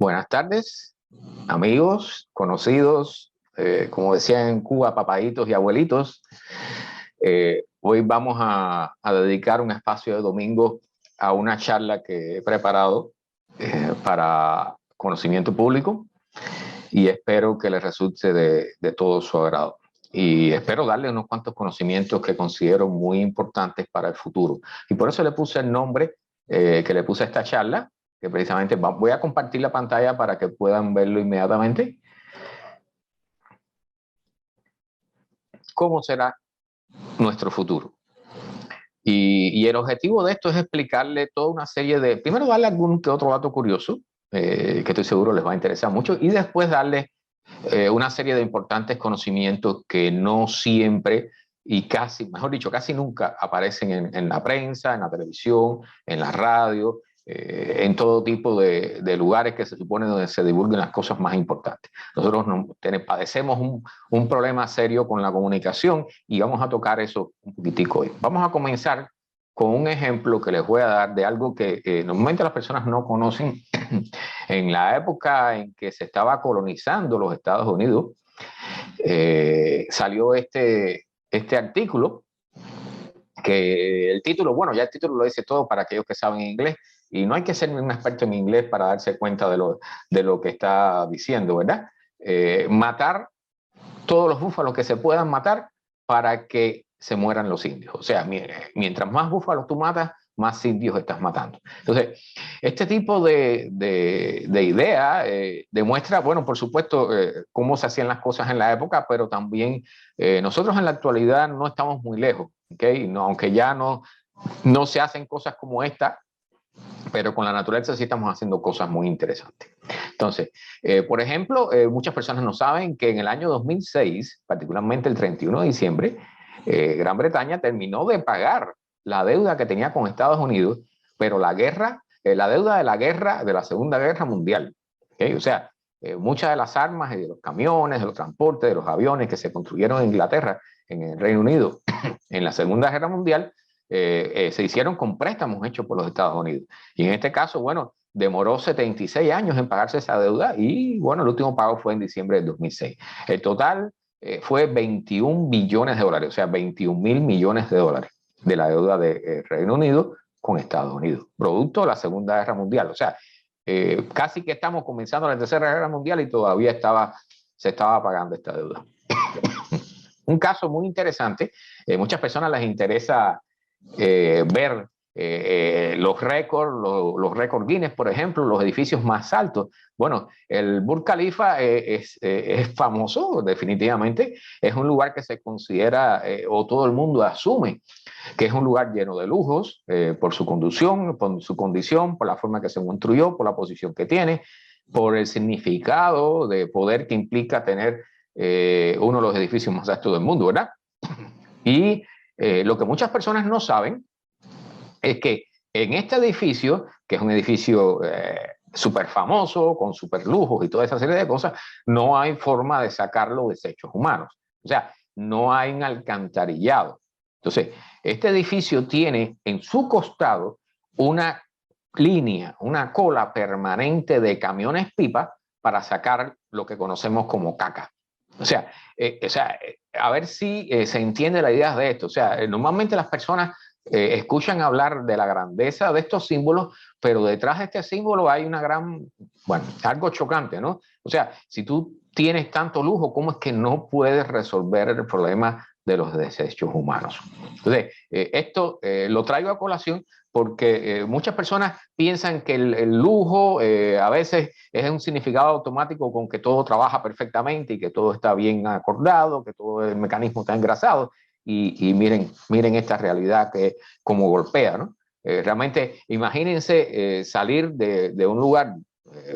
Buenas tardes, amigos, conocidos, como decían en Cuba, papaditos y abuelitos. Hoy vamos a dedicar un espacio de domingo a una charla que he preparado para conocimiento público y espero que les resulte de todo su agrado. Y espero darle unos cuantos conocimientos que considero muy importantes para el futuro. Y por eso le puse el nombre que le puse a esta charla, que precisamente voy a compartir la pantalla para que puedan verlo inmediatamente. ¿Cómo será nuestro futuro? Y el objetivo de esto es explicarle toda una serie de, primero darle algún que otro dato curioso, que estoy seguro les va a interesar mucho, y después darle una serie de importantes conocimientos que no siempre y casi, mejor dicho, casi nunca aparecen en la prensa, en la televisión, en la radio, en todo tipo de lugares que se supone donde se divulguen las cosas más importantes. Nosotros padecemos un problema serio con la comunicación y vamos a tocar eso un poquitico hoy. Vamos a comenzar con un ejemplo que les voy a dar de algo que normalmente las personas no conocen. En la época en que se estaba colonizando los Estados Unidos, salió este artículo, que el título, bueno, ya el título lo dice todo para aquellos que saben inglés, y no hay que ser un experto en inglés para darse cuenta de lo que está diciendo, ¿verdad? Matar todos los búfalos que se puedan matar para que se mueran los indios. O sea, mientras más búfalos tú matas, más indios estás matando. Entonces, este tipo de idea demuestra, bueno, por supuesto, cómo se hacían las cosas en la época, pero también nosotros en la actualidad no estamos muy lejos, ¿okay? No, aunque ya no se hacen cosas como esta, pero con la naturaleza sí estamos haciendo cosas muy interesantes. Entonces, por ejemplo, muchas personas no saben que en el año 2006, particularmente el 31 de diciembre, Gran Bretaña terminó de pagar la deuda que tenía con Estados Unidos, pero la deuda de la Segunda Guerra Mundial. ¿Okay? O sea, muchas de las armas, de los camiones, de los transportes, de los aviones que se construyeron en Inglaterra, en el Reino Unido, en la Segunda Guerra Mundial, se hicieron con préstamos hechos por los Estados Unidos. Y en este caso, bueno, demoró 76 años en pagarse esa deuda y, bueno, el último pago fue en diciembre del 2006. El total fue 21 billones de dólares, o sea, 21.000 millones de dólares de la deuda de Reino Unido con Estados Unidos, producto de la Segunda Guerra Mundial. O sea, casi que estamos comenzando la Tercera Guerra Mundial y todavía se estaba pagando esta deuda. Un caso muy interesante, muchas personas les interesa ver los récords Guinness, por ejemplo, los edificios más altos. Bueno, el Burj Khalifa es famoso, definitivamente. Es un lugar que se considera, o todo el mundo asume, que es un lugar lleno de lujos, por su conducción, por su condición, por la forma que se construyó, por la posición que tiene, por el significado de poder que implica tener uno de los edificios más altos del mundo, ¿verdad? Y lo que muchas personas no saben es que en este edificio, que es un edificio súper famoso, con súper lujos y toda esa serie de cosas, no hay forma de sacar los desechos humanos. O sea, no hay un alcantarillado. Entonces, este edificio tiene en su costado una línea, una cola permanente de camiones pipa para sacar lo que conocemos como caca. O sea, a ver si se entiende la idea de esto. O sea, normalmente las personas escuchan hablar de la grandeza de estos símbolos, pero detrás de este símbolo hay una bueno, algo chocante, ¿no? O sea, si tú tienes tanto lujo, ¿cómo es que no puedes resolver el problema de los desechos humanos? Entonces, esto lo traigo a colación porque muchas personas piensan que el lujo a veces es un significado automático con que todo trabaja perfectamente y que todo está bien acordado, que todo el mecanismo está engrasado. Y miren esta realidad que como golpea, ¿no? Realmente, imagínense salir de un lugar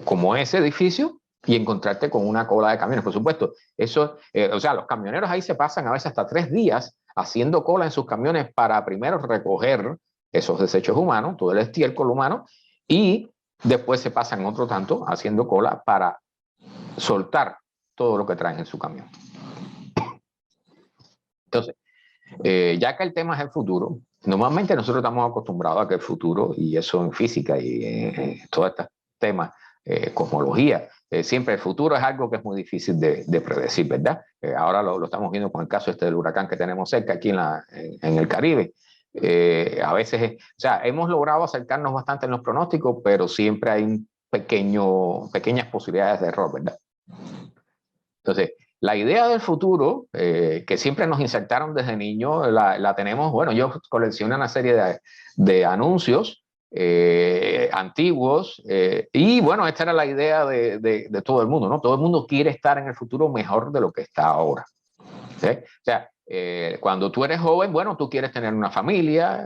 como ese edificio y encontrarte con una cola de camiones. Por supuesto, eso, o sea, los camioneros ahí se pasan a veces hasta 3 días haciendo cola en sus camiones para primero recoger esos desechos humanos, todo el estiércol humano, y después se pasan otro tanto haciendo cola para soltar todo lo que traen en su camión. Entonces, ya que el tema es el futuro, normalmente nosotros estamos acostumbrados a que el futuro, y eso en física y en todos estos temas, cosmología. Siempre el futuro es algo que es muy difícil de predecir, ¿verdad? Ahora lo estamos viendo con el caso del huracán que tenemos cerca aquí en el Caribe. A veces, o sea, hemos logrado acercarnos bastante en los pronósticos, pero siempre hay pequeñas posibilidades de error, ¿verdad? Entonces, la idea del futuro, que siempre nos insertaron desde niños, la tenemos, bueno, yo coleccioné una serie de anuncios antiguos, y bueno, esta era la idea de todo el mundo, ¿no? Todo el mundo quiere estar en el futuro mejor de lo que está ahora. ¿Sí? O sea, cuando tú eres joven, bueno, tú quieres tener una familia,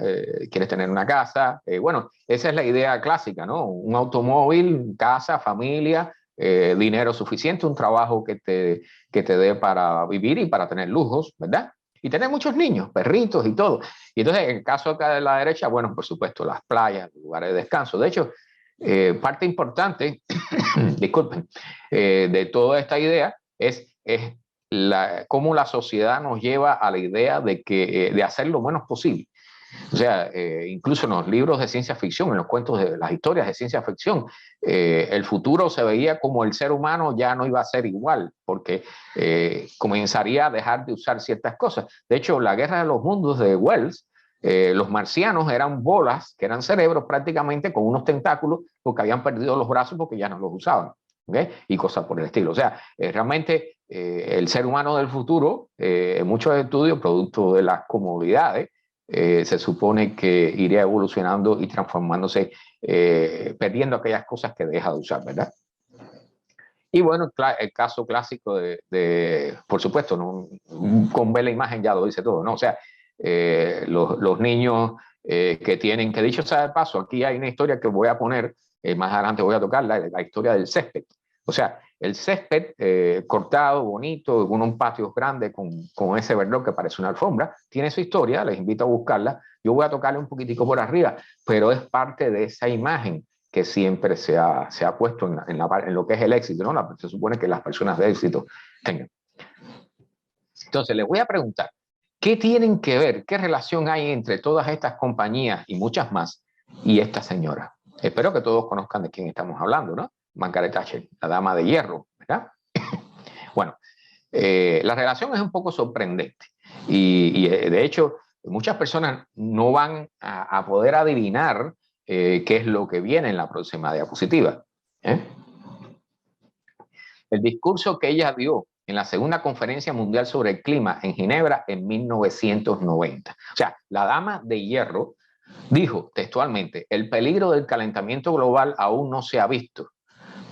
quieres tener una casa, bueno, esa es la idea clásica, ¿no? Un automóvil, casa, familia, dinero suficiente, un trabajo que te dé para vivir y para tener lujos, ¿verdad? Y tener muchos niños, perritos y todo. Y entonces, en el caso acá de la derecha, bueno, por supuesto, las playas, lugares de descanso. De hecho, parte importante, disculpen, de toda esta idea es cómo la sociedad nos lleva a la idea de hacer lo menos posible. O sea, incluso en los libros de ciencia ficción, en los cuentos de las historias de ciencia ficción, el futuro se veía como el ser humano ya no iba a ser igual, porque comenzaría a dejar de usar ciertas cosas. De hecho, la Guerra de los Mundos de Wells, los marcianos eran bolas, que eran cerebros prácticamente con unos tentáculos, porque habían perdido los brazos porque ya no los usaban. ¿Okay? Y cosas por el estilo. O sea, realmente el ser humano del futuro, en muchos estudios, producto de las comodidades, se supone que iría evolucionando y transformándose, perdiendo aquellas cosas que deja de usar, ¿verdad? Y bueno, el caso clásico por supuesto, ¿no? Con ver la imagen ya lo dice todo, ¿no? O sea, los niños que tienen, que dicho sea de paso, aquí hay una historia que voy a poner, más adelante voy a tocar, la historia del césped. O sea, el césped cortado, bonito, con un patio grande, con ese verdor que parece una alfombra, tiene su historia, les invito a buscarla. Yo voy a tocarle un poquitico por arriba, pero es parte de esa imagen que siempre se ha puesto en lo que es el éxito, ¿no? Se supone que las personas de éxito tengan. Entonces, les voy a preguntar, ¿qué tienen que ver, qué relación hay entre todas estas compañías y muchas más y esta señora? Espero que todos conozcan de quién estamos hablando, ¿no? Margaret Thatcher, la dama de hierro, ¿verdad? Bueno, la relación es un poco sorprendente y de hecho muchas personas no van a poder adivinar qué es lo que viene en la próxima diapositiva. El discurso que ella dio en la segunda conferencia mundial sobre el clima en Ginebra en 1990. O sea, la dama de hierro dijo textualmente, el peligro del calentamiento global aún no se ha visto,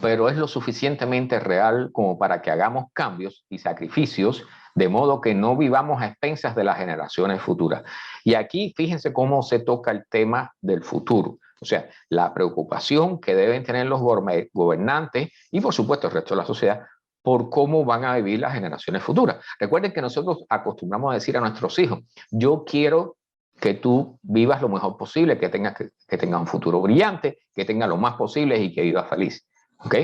pero es lo suficientemente real como para que hagamos cambios y sacrificios de modo que no vivamos a expensas de las generaciones futuras. Y aquí fíjense cómo se toca el tema del futuro. O sea, la preocupación que deben tener los gobernantes y por supuesto el resto de la sociedad por cómo van a vivir las generaciones futuras. Recuerden que nosotros acostumbramos a decir a nuestros hijos, yo quiero que tú vivas lo mejor posible, que tengas un futuro brillante, que tengas lo más posible y que vivas feliz. ¿Ok?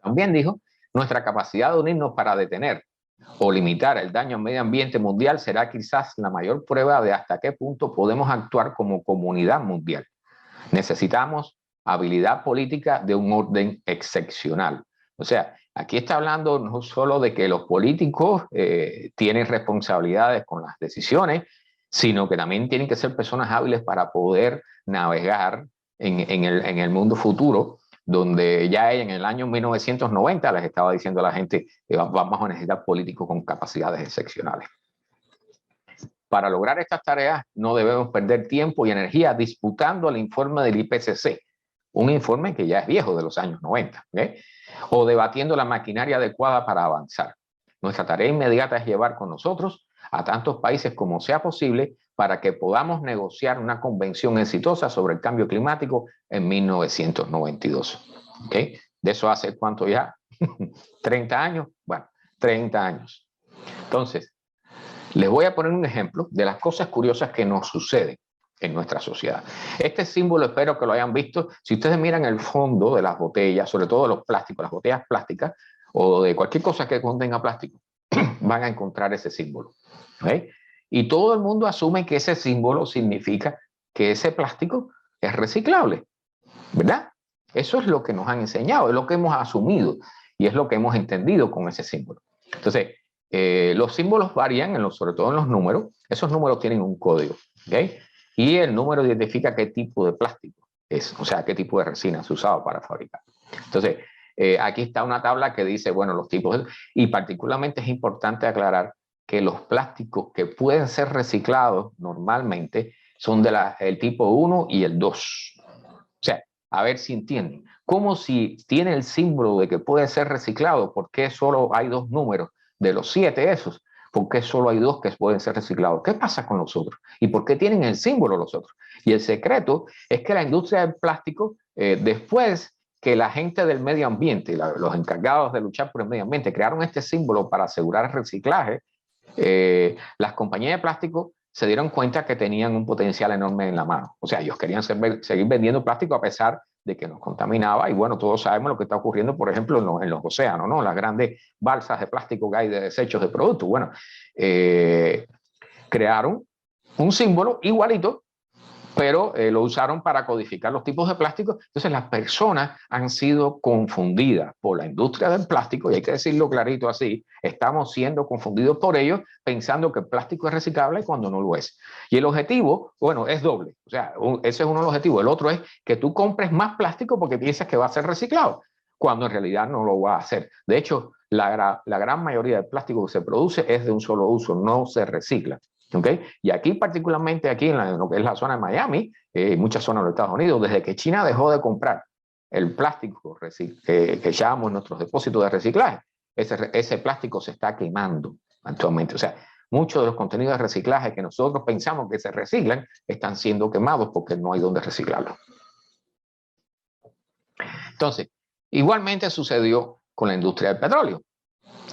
También dijo, nuestra capacidad de unirnos para detener o limitar el daño al medio ambiente mundial será quizás la mayor prueba de hasta qué punto podemos actuar como comunidad mundial. Necesitamos habilidad política de un orden excepcional. O sea, aquí está hablando no solo de que los políticos tienen responsabilidades con las decisiones, sino que también tienen que ser personas hábiles para poder navegar en el mundo futuro, donde ya en el año 1990 les estaba diciendo a la gente que vamos a necesitar políticos con capacidades excepcionales. Para lograr estas tareas no debemos perder tiempo y energía disputando el informe del IPCC, un informe que ya es viejo, de los años 90, ¿okay? O debatiendo la maquinaria adecuada para avanzar. Nuestra tarea inmediata es llevar con nosotros a tantos países como sea posible para que podamos negociar una convención exitosa sobre el cambio climático en 1992. ¿Okay? De eso hace ¿cuánto ya? 30 años. Bueno, 30 años. Entonces, les voy a poner un ejemplo de las cosas curiosas que nos suceden en nuestra sociedad. Este símbolo espero que lo hayan visto. Si ustedes miran el fondo de las botellas, sobre todo los plásticos, las botellas plásticas o de cualquier cosa que contenga plástico, van a encontrar ese símbolo. ¿Okay? Y todo el mundo asume que ese símbolo significa que ese plástico es reciclable, ¿verdad? Eso es lo que nos han enseñado, es lo que hemos asumido y es lo que hemos entendido con ese símbolo. Entonces, los símbolos varían, sobre todo en los números. Esos números tienen un código, ¿ok? Y el número identifica qué tipo de plástico es, o sea, qué tipo de resina se ha usado para fabricar. Entonces, aquí está una tabla que dice, bueno, los tipos, y particularmente es importante aclarar que los plásticos que pueden ser reciclados normalmente son del tipo 1 y el 2. O sea, a ver si entienden. Como si tiene el símbolo de que puede ser reciclado, ¿por qué solo hay 2 números de los 7 esos? ¿Por qué solo hay 2 que pueden ser reciclados? ¿Qué pasa con los otros? ¿Y por qué tienen el símbolo los otros? Y el secreto es que la industria del plástico, después que la gente del medio ambiente, los encargados de luchar por el medio ambiente, crearon este símbolo para asegurar el reciclaje, las compañías de plástico se dieron cuenta que tenían un potencial enorme en la mano. O sea, ellos querían seguir vendiendo plástico a pesar de que nos contaminaba. Y bueno, todos sabemos lo que está ocurriendo, por ejemplo, en los océanos, ¿no? Las grandes balsas de plástico que hay de desechos de productos. Bueno, crearon un símbolo igualito, pero lo usaron para codificar los tipos de plástico. Entonces las personas han sido confundidas por la industria del plástico, y hay que decirlo clarito así, estamos siendo confundidos por ellos pensando que el plástico es reciclable cuando no lo es. Y el objetivo, bueno, es doble, o sea, ese es uno de los objetivos. El otro es que tú compres más plástico porque piensas que va a ser reciclado, cuando en realidad no lo va a hacer. De hecho, la gran mayoría del plástico que se produce es de un solo uso, no se recicla. ¿Okay? Y aquí particularmente aquí en lo que es la zona de Miami, muchas zonas de los Estados Unidos, desde que China dejó de comprar el plástico que echábamos en nuestros depósitos de reciclaje, ese plástico se está quemando actualmente. O sea, muchos de los contenidos de reciclaje que nosotros pensamos que se reciclan están siendo quemados porque no hay donde reciclarlo. Entonces, igualmente sucedió con la industria del petróleo.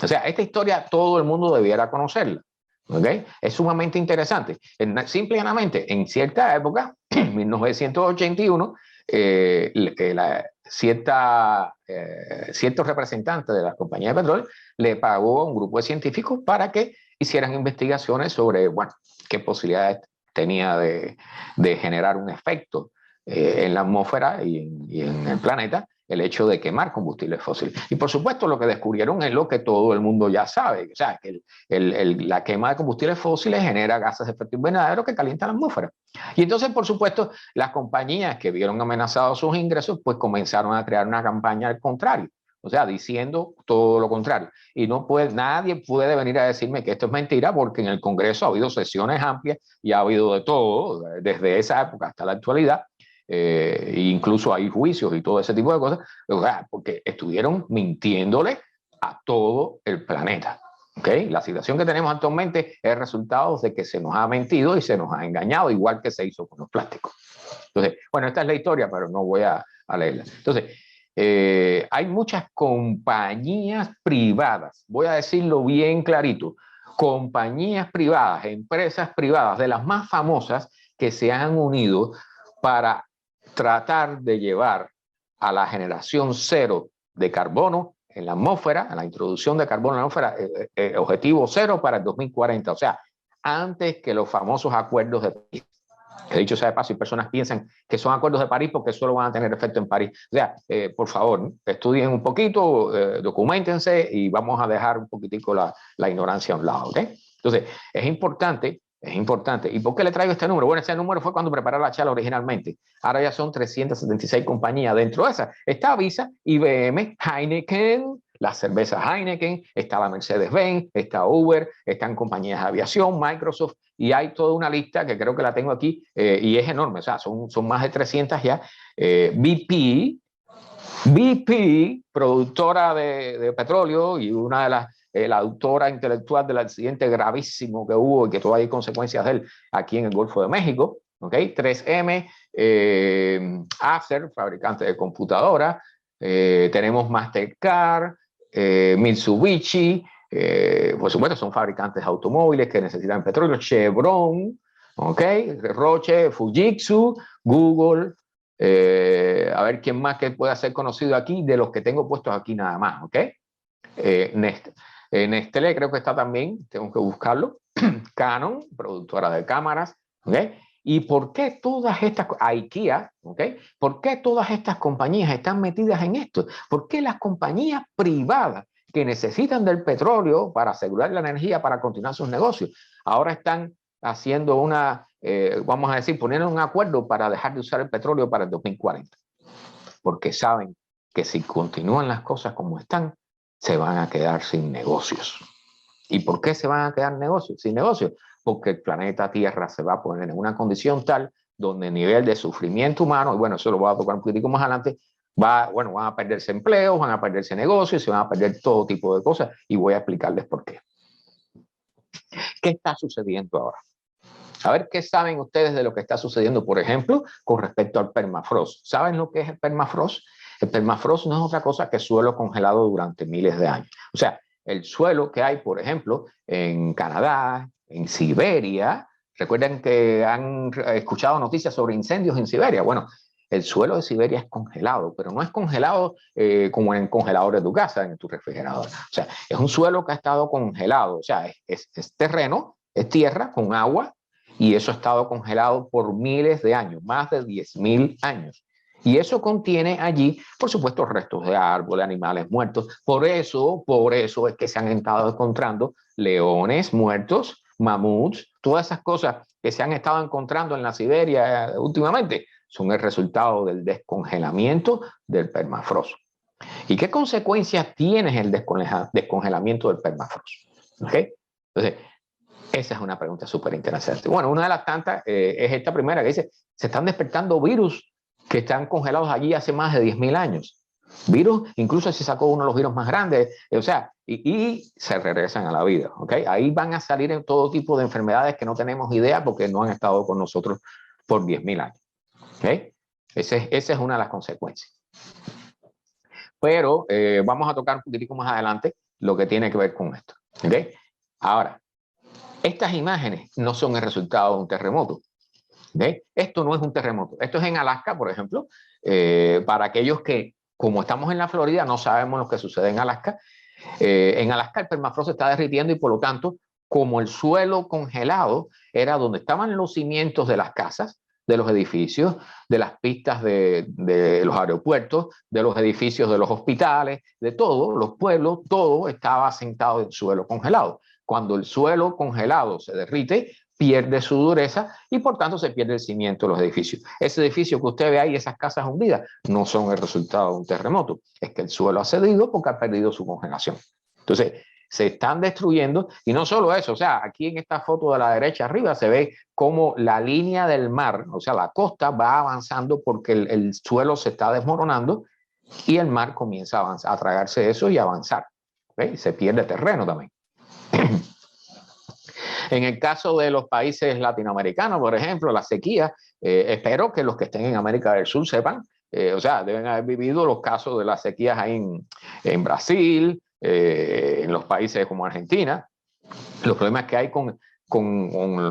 O sea, esta historia todo el mundo debiera conocerla. ¿Okay? Es sumamente interesante. Simple y llanamente, en cierta época, en 1981, ciertos representantes de las compañías de petróleo le pagó a un grupo de científicos para que hicieran investigaciones sobre, bueno, qué posibilidades tenía de generar un efecto en la atmósfera y en el planeta el hecho de quemar combustibles fósiles. Y por supuesto lo que descubrieron es lo que todo el mundo ya sabe, o sea, que la quema de combustibles fósiles genera gases de efecto invernadero que calientan la atmósfera. Y entonces, por supuesto, las compañías que vieron amenazados sus ingresos, pues comenzaron a crear una campaña al contrario, o sea, diciendo todo lo contrario. Y nadie puede venir a decirme que esto es mentira, porque en el Congreso ha habido sesiones amplias y ha habido de todo, desde esa época hasta la actualidad. Incluso hay juicios y todo ese tipo de cosas, porque estuvieron mintiéndole a todo el planeta. ¿Okay? La situación que tenemos actualmente es el resultado de que se nos ha mentido y se nos ha engañado, igual que se hizo con los plásticos. Entonces, bueno, esta es la historia, pero no voy a leerla. Entonces, hay muchas compañías privadas, voy a decirlo bien clarito, compañías privadas, empresas privadas, de las más famosas, que se han unido para tratar de llevar a la generación cero de carbono en la atmósfera, a la introducción de carbono en la atmósfera, objetivo cero para el 2040, o sea, antes que los famosos acuerdos de París. Que dicho sea de paso, y personas piensan que son acuerdos de París porque solo van a tener efecto en París. O sea, por favor, estudien un poquito, documentense y vamos a dejar un poquitico la ignorancia a un lado, ¿ok? Entonces, es importante. ¿Y por qué le traigo este número? Bueno, ese número fue cuando preparé la charla originalmente. Ahora ya son 376 compañías. Dentro de esas está Visa, IBM, Heineken, las cervezas Heineken, está la Mercedes-Benz, está Uber, están compañías de aviación, Microsoft, y hay toda una lista que creo que la tengo aquí y es enorme. O sea, son más de 300 ya. BP, productora de petróleo y una de las la autora intelectual del accidente gravísimo que hubo y que todavía hay consecuencias de él aquí en el Golfo de México, ¿okay? 3M, Acer, fabricante de computadoras, tenemos Mastercard, Mitsubishi, por supuesto son fabricantes de automóviles que necesitan petróleo, Chevron, ¿okay? Roche, Fujitsu, Google, a ver quién más que pueda ser conocido aquí, de los que tengo puestos aquí nada más, ¿ok? Nestlé creo que está también, tengo que buscarlo. Canon, productora de cámaras, ¿okay? ¿Y por qué todas estas, IKEA, ¿ok? ¿Por qué todas estas compañías están metidas en esto? ¿Por qué las compañías privadas que necesitan del petróleo para asegurar la energía para continuar sus negocios, ahora están haciendo una, vamos a decir, poniendo un acuerdo para dejar de usar el petróleo para el 2040? Porque saben que si continúan las cosas como están, se van a quedar sin negocios. ¿Y por qué se van a quedar sin negocios? Porque el planeta Tierra se va a poner en una condición tal donde el nivel de sufrimiento humano, y bueno, eso lo voy a tocar un poquitico más adelante, van a perderse empleos, van a perderse negocios, se van a perder todo tipo de cosas, y voy a explicarles por qué. ¿Qué está sucediendo ahora? A ver, ¿qué saben ustedes de lo que está sucediendo, por ejemplo, con respecto al permafrost? ¿Saben lo que es el permafrost? El permafrost no es otra cosa que suelo congelado durante miles de años. O sea, el suelo que hay, por ejemplo, en Canadá, en Siberia. Recuerden que han escuchado noticias sobre incendios en Siberia. Bueno, el suelo de Siberia es congelado, pero no es congelado como en el congelador de tu casa, en tu refrigerador. O sea, es un suelo que ha estado congelado. O sea, es terreno, es tierra con agua, y eso ha estado congelado por miles de años, más de 10.000 años. Y eso contiene allí, por supuesto, restos de árboles, animales muertos. Por eso es que se han estado encontrando leones muertos, mamuts, todas esas cosas que se han estado encontrando en la Siberia últimamente son el resultado del descongelamiento del permafrost. ¿Y qué consecuencias tiene el descongelamiento del permafrost? ¿Okay? Entonces, esa es una pregunta súper interesante. Bueno, una de las tantas es esta primera que dice, se están despertando virus que están congelados allí hace más de 10.000 años. Virus, incluso se sacó uno de los virus más grandes, o sea, y se regresan a la vida, ¿ok? Ahí van a salir en todo tipo de enfermedades que no tenemos idea porque no han estado con nosotros por 10.000 años, ¿ok? Esa es una de las consecuencias. Pero vamos a tocar un poquitico más adelante lo que tiene que ver con esto, ¿ok? Ahora, estas imágenes no son el resultado de un terremoto. ¿Okay? Esto no es un terremoto. Esto es en Alaska, por ejemplo. Para aquellos que, como estamos en la Florida, no sabemos lo que sucede en Alaska. En Alaska el permafrost se está derritiendo y por lo tanto, como el suelo congelado era donde estaban los cimientos de las casas, de los edificios, de las pistas de los aeropuertos, de los edificios de los hospitales, de todos los pueblos, todo estaba asentado en suelo congelado. Cuando el suelo congelado se derrite, pierde su dureza y por tanto se pierde el cimiento de los edificios. Ese edificio que usted ve ahí, esas casas hundidas, no son el resultado de un terremoto. Es que el suelo ha cedido porque ha perdido su congelación. Entonces, se están destruyendo y no solo eso, o sea, aquí en esta foto de la derecha arriba se ve cómo la línea del mar, o sea, la costa va avanzando porque el suelo se está desmoronando y el mar comienza a avanzar, a tragarse eso y avanzar. ¿Okay? Se pierde terreno también. En el caso de los países latinoamericanos, por ejemplo, la sequía, espero que los que estén en América del Sur sepan, o sea, deben haber vivido los casos de las sequías ahí en Brasil, en los países como Argentina, los problemas que hay con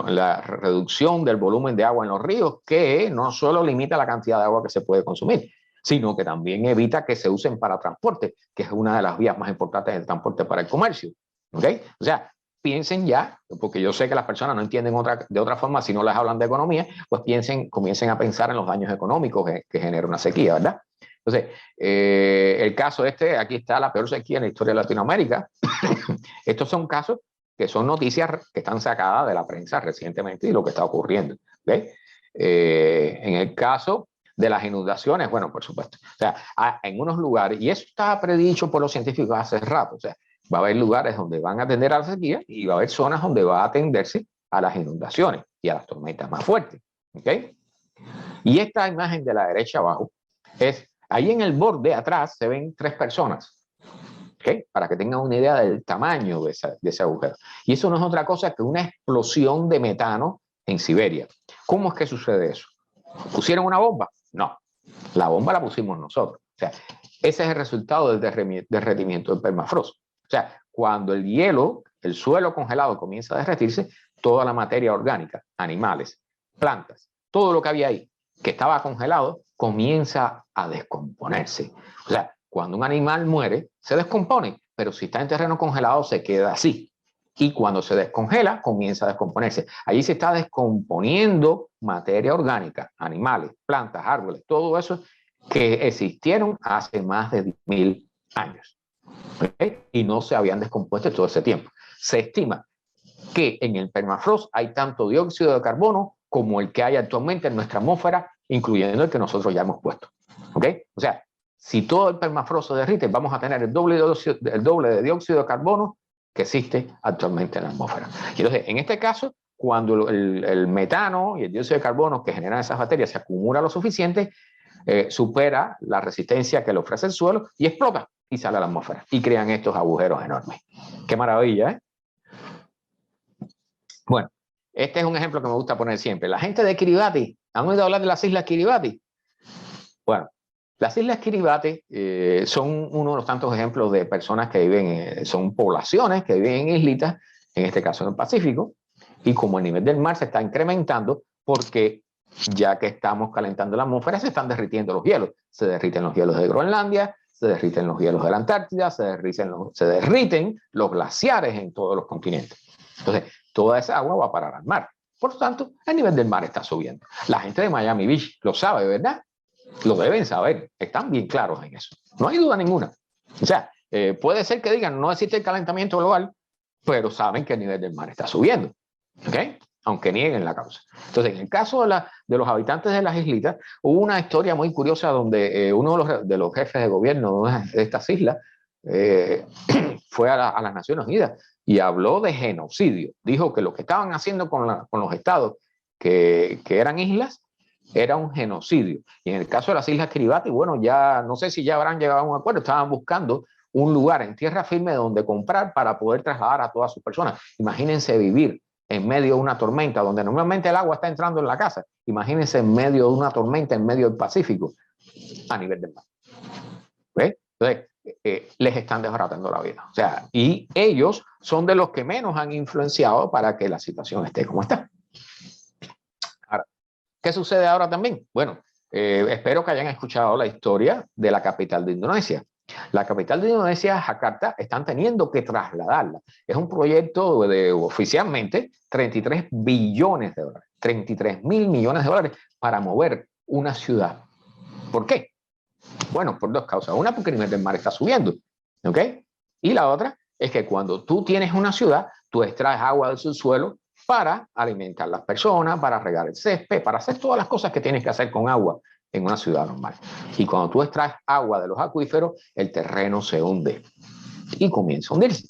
la reducción del volumen de agua en los ríos, que no solo limita la cantidad de agua que se puede consumir, sino que también evita que se usen para transporte, que es una de las vías más importantes del transporte para el comercio. ¿Okay? O sea, piensen ya, porque yo sé que las personas no entienden de otra forma si no les hablan de economía, pues comiencen a pensar en los daños económicos que genera una sequía, ¿verdad? Entonces, el caso aquí está la peor sequía en la historia de Latinoamérica. Estos son casos que son noticias que están sacadas de la prensa recientemente y lo que está ocurriendo. ¿Ves? En el caso de las inundaciones, bueno, por supuesto. O sea, en unos lugares, y eso está predicho por los científicos hace rato, o sea, va a haber lugares donde van a atender a la sequía y va a haber zonas donde va a atenderse a las inundaciones y a las tormentas más fuertes. ¿Okay? Y esta imagen de la derecha abajo es, ahí en el borde atrás se ven 3 personas. ¿Okay? Para que tengan una idea del tamaño de ese agujero. Y eso no es otra cosa que una explosión de metano en Siberia. ¿Cómo es que sucede eso? ¿Pusieron una bomba? No, la bomba la pusimos nosotros. O sea, ese es el resultado del derretimiento del permafrost. O sea, cuando el hielo, el suelo congelado comienza a derretirse, toda la materia orgánica, animales, plantas, todo lo que había ahí, que estaba congelado, comienza a descomponerse. O sea, cuando un animal muere, se descompone, pero si está en terreno congelado, se queda así. y cuando se descongela comienza a descomponerse. Allí se está descomponiendo materia orgánica, animales, plantas, árboles, todo eso que existieron hace más de 10.000 años. ¿Okay? Y no se habían descompuesto todo ese tiempo. Se estima que en el permafrost hay tanto dióxido de carbono como el que hay actualmente en nuestra atmósfera, incluyendo el que nosotros ya hemos puesto. ¿Okay? O sea, si todo el permafrost se derrite, vamos a tener el doble de dióxido de carbono que existe actualmente en la atmósfera. Y entonces, en este caso, cuando el metano y el dióxido de carbono que generan esas bacterias se acumula lo suficiente, supera la resistencia que le ofrece el suelo y explota y sale a la atmósfera y crean estos agujeros enormes. ¡Qué maravilla! ¿Eh? Bueno, este es un ejemplo que me gusta poner siempre. La gente de Kiribati, ¿han oído hablar de las islas Kiribati? Bueno, las islas Kiribati son uno de los tantos ejemplos de personas que viven, son poblaciones que viven en islitas, en este caso en el Pacífico, y como el nivel del mar se está incrementando, porque ya que estamos calentando la atmósfera, se están derritiendo los hielos. Se derriten los hielos de Groenlandia, se derriten los hielos de la Antártida, se derriten los glaciares en todos los continentes. Entonces, toda esa agua va a parar al mar. Por lo tanto, el nivel del mar está subiendo. La gente de Miami Beach lo sabe, ¿verdad? Lo deben saber, están bien claros en eso. No hay duda ninguna. O sea, puede ser que digan no existe el calentamiento global, pero saben que el nivel del mar está subiendo. ¿Ok? Aunque nieguen la causa. Entonces, en el caso de los habitantes de las islitas, hubo una historia muy curiosa donde uno de los jefes de gobierno de estas islas fue a las Naciones Unidas y habló de genocidio. Dijo que lo que estaban haciendo con los estados que eran islas era un genocidio. Y en el caso de las islas Kiribati, bueno, ya no sé si ya habrán llegado a un acuerdo, estaban buscando un lugar en tierra firme donde comprar para poder trasladar a todas sus personas. Imagínense vivir en medio de una tormenta, donde normalmente el agua está entrando en la casa. Imagínense en medio de una tormenta, en medio del Pacífico, a nivel del mar. ¿Ves? Entonces, les están desbaratando la vida. O sea, y ellos son de los que menos han influenciado para que la situación esté como está. Ahora, ¿qué sucede ahora también? Bueno, espero que hayan escuchado la historia de la capital de Indonesia. La capital de Indonesia, Jakarta, están teniendo que trasladarla. Es un proyecto de oficialmente 33 billones de dólares, 33.000 millones de dólares para mover una ciudad. ¿Por qué? Bueno, por dos causas. Una, porque el nivel del mar está subiendo. ¿Ok? Y la otra es que cuando tú tienes una ciudad, tú extraes agua del subsuelo para alimentar a las personas, para regar el césped, para hacer todas las cosas que tienes que hacer con agua en una ciudad normal. Y cuando tú extraes agua de los acuíferos, el terreno se hunde y comienza a hundirse.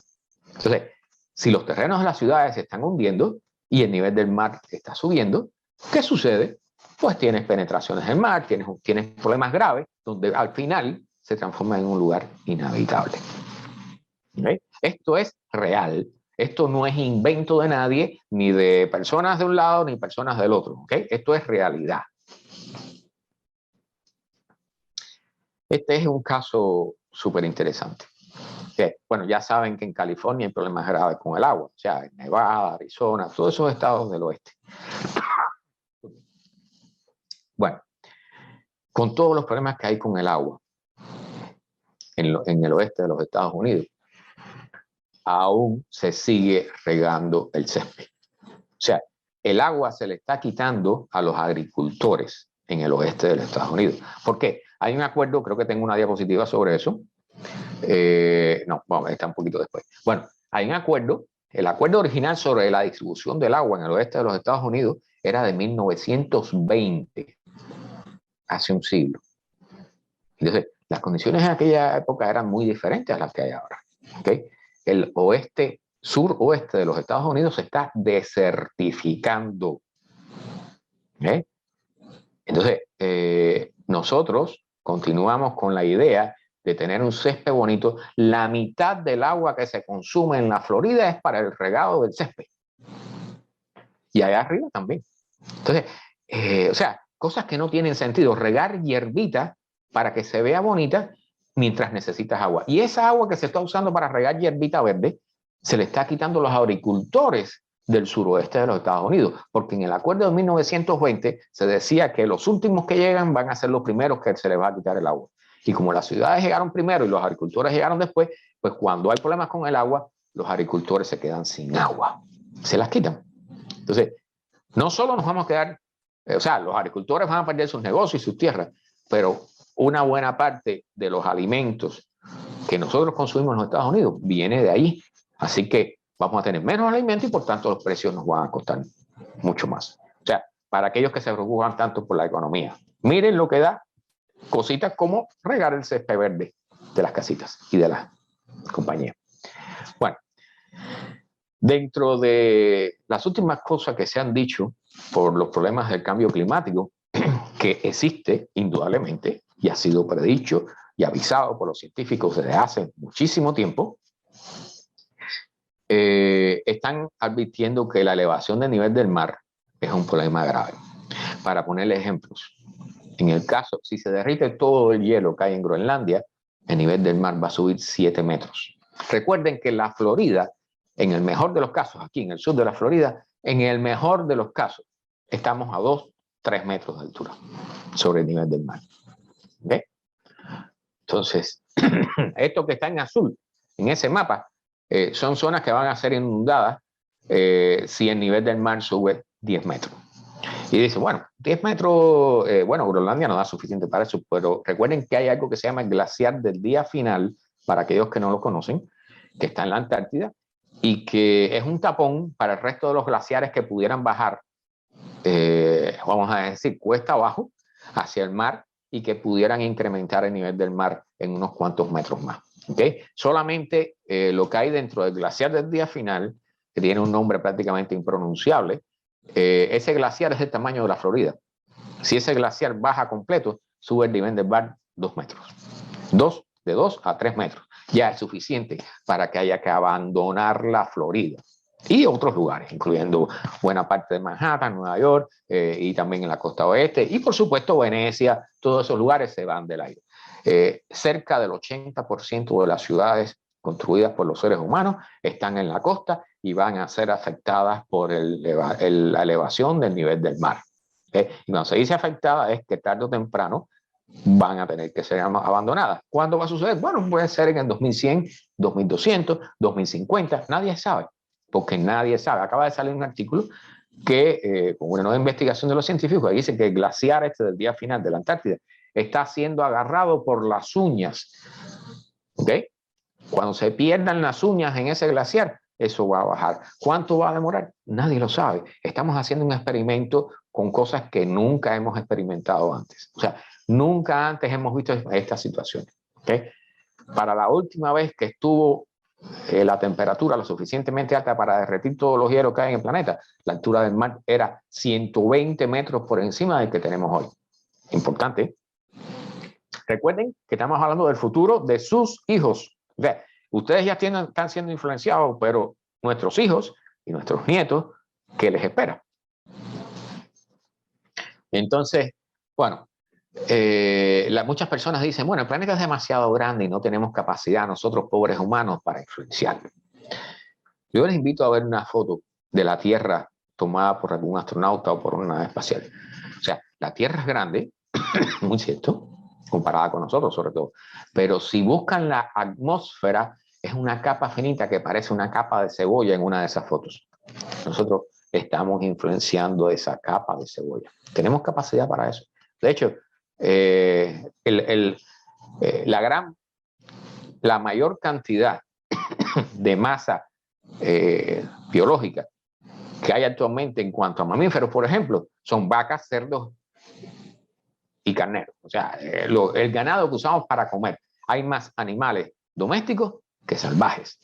Entonces, si los terrenos de las ciudades se están hundiendo y el nivel del mar está subiendo, ¿qué sucede? Pues tienes penetraciones del mar, tienes problemas graves, donde al final se transforma en un lugar inhabitable. ¿Okay? Esto es real. Esto no es invento de nadie, ni de personas de un lado, ni personas del otro. ¿Okay? Esto es realidad. Este es un caso súper interesante. Bueno, ya saben que en California hay problemas graves con el agua, o sea, en Nevada, Arizona, todos esos estados del oeste. Bueno, con todos los problemas que hay con el agua en el oeste de los Estados Unidos, aún se sigue regando el césped. O sea, el agua se le está quitando a los agricultores en el oeste de los Estados Unidos. ¿Por qué? Hay un acuerdo, creo que tengo una diapositiva sobre eso. No, vamos, está un poquito después. Bueno, hay un acuerdo. El acuerdo original sobre la distribución del agua en el oeste de los Estados Unidos era de 1920, hace un siglo. Entonces, las condiciones en aquella época eran muy diferentes a las que hay ahora. ¿Okay? El oeste, suroeste de los Estados Unidos se está desertificando. ¿Okay? Entonces, nosotros continuamos con la idea de tener un césped bonito. La mitad del agua que se consume en la Florida es para el regado del césped. Y allá arriba también. Entonces, o sea, cosas que no tienen sentido. Regar hierbita para que se vea bonita mientras necesitas agua. Y esa agua que se está usando para regar hierbita verde se le está quitando a los agricultores del suroeste de los Estados Unidos, porque en el acuerdo de 1920 se decía que los últimos que llegan van a ser los primeros que se les va a quitar el agua. Y como las ciudades llegaron primero y los agricultores llegaron después, pues cuando hay problemas con el agua, los agricultores se quedan sin agua, se las quitan. Entonces, no solo nos vamos a quedar, o sea, los agricultores van a perder sus negocios y sus tierras, pero una buena parte de los alimentos que nosotros consumimos en los Estados Unidos viene de ahí. Así que vamos a tener menos alimentos y por tanto los precios nos van a costar mucho más. O sea, para aquellos que se preocupan tanto por la economía, miren lo que da cositas como regar el césped verde de las casitas y de las compañías. Bueno, dentro de las últimas cosas que se han dicho por los problemas del cambio climático, que existe indudablemente y ha sido predicho y avisado por los científicos desde hace muchísimo tiempo, están advirtiendo que la elevación del nivel del mar es un problema grave. Para ponerle ejemplos, en el caso, si se derrite todo el hielo que hay en Groenlandia, el nivel del mar va a subir 7 metros. Recuerden que la Florida, en el mejor de los casos, aquí en el sur de la Florida, en el mejor de los casos, estamos a 2-3 metros de altura sobre el nivel del mar. ¿Okay? Entonces, esto que está en azul, en ese mapa, son zonas que van a ser inundadas si el nivel del mar sube 10 metros. Y dice, bueno, 10 metros, bueno, Groenlandia no da suficiente para eso, pero recuerden que hay algo que se llama el glaciar del día final, para aquellos que no lo conocen, que está en la Antártida, y que es un tapón para el resto de los glaciares que pudieran bajar, vamos a decir, cuesta abajo, hacia el mar, y que pudieran incrementar el nivel del mar en unos cuantos metros más. ¿Okay? Solamente lo que hay dentro del glaciar del día final, que tiene un nombre prácticamente impronunciable, ese glaciar es del tamaño de la Florida. Si ese glaciar baja completo, sube el nivel del mar 2 metros. De 2 a 3 metros. Ya es suficiente para que haya que abandonar la Florida. Y otros lugares, incluyendo buena parte de Manhattan, Nueva York, y también en la costa oeste. Y por supuesto Venecia, todos esos lugares se van del aire. Cerca del 80% de las ciudades construidas por los seres humanos están en la costa y van a ser afectadas por la elevación del nivel del mar. Y cuando se dice afectada es que tarde o temprano van a tener que ser abandonadas. ¿Cuándo va a suceder? Bueno, puede ser en el 2100, 2200, 2050, nadie sabe, porque nadie sabe. Acaba de salir un artículo que, con una nueva investigación de los científicos, dice que el glaciar este del día final de la Antártida está siendo agarrado por las uñas. ¿Ok? Cuando se pierdan las uñas en ese glaciar, eso va a bajar. ¿Cuánto va a demorar? Nadie lo sabe. Estamos haciendo un experimento con cosas que nunca hemos experimentado antes. O sea, nunca antes hemos visto estas situaciones. ¿Okay? Para la última vez que estuvo la temperatura lo suficientemente alta para derretir todos los hielos que hay en el planeta, la altura del mar era 120 metros por encima del que tenemos hoy. Importante. Recuerden que estamos hablando del futuro de sus hijos. O sea, ustedes ya están siendo influenciados, pero nuestros hijos y nuestros nietos, ¿qué les espera? Entonces, bueno, muchas personas dicen, bueno, el planeta es demasiado grande y no tenemos capacidad nosotros, pobres humanos, para influenciarlo. Yo les invito a ver una foto de la Tierra tomada por algún astronauta o por una nave espacial. O sea, la Tierra es grande, muy cierto, comparada con nosotros sobre todo, pero si buscan la atmósfera, es una capa finita que parece una capa de cebolla en una de esas fotos. Nosotros estamos influenciando esa capa de cebolla. Tenemos capacidad para eso. De hecho, la mayor cantidad de masa biológica que hay actualmente en cuanto a mamíferos, por ejemplo, son vacas, cerdos y carneros. O sea, el ganado que usamos para comer. Hay más animales domésticos que salvajes.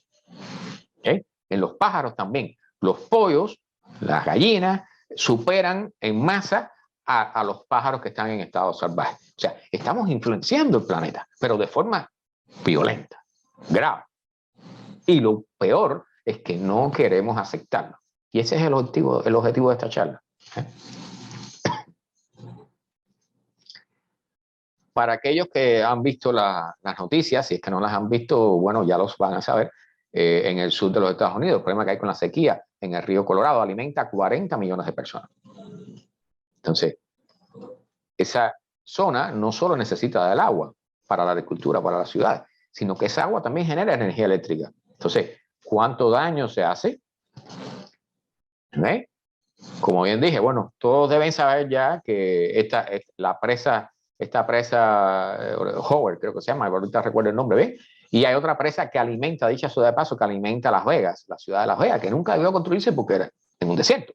¿Okay? En los pájaros también. Los pollos, las gallinas, superan en masa a los pájaros que están en estado salvaje. O sea, estamos influenciando el planeta, pero de forma violenta, grave. Y lo peor es que no queremos aceptarlo. Y ese es el objetivo de esta charla. Para aquellos que han visto las noticias, si es que no las han visto, bueno, ya los van a saber. En el sur de los Estados Unidos, el problema que hay con la sequía en el río Colorado alimenta a 40 millones de personas. Entonces, esa zona no solo necesita del agua para la agricultura, para la ciudad, sino que esa agua también genera energía eléctrica. Entonces, cuánto daño se hace. ¿Ve? Como bien dije, bueno, todos deben saber ya que esta presa Howard, creo que se llama, ahorita recuerdo el nombre, ¿ve? Y hay otra presa que alimenta, dicha ciudad de paso, que alimenta Las Vegas, la ciudad de Las Vegas, que nunca debió construirse porque era en un desierto.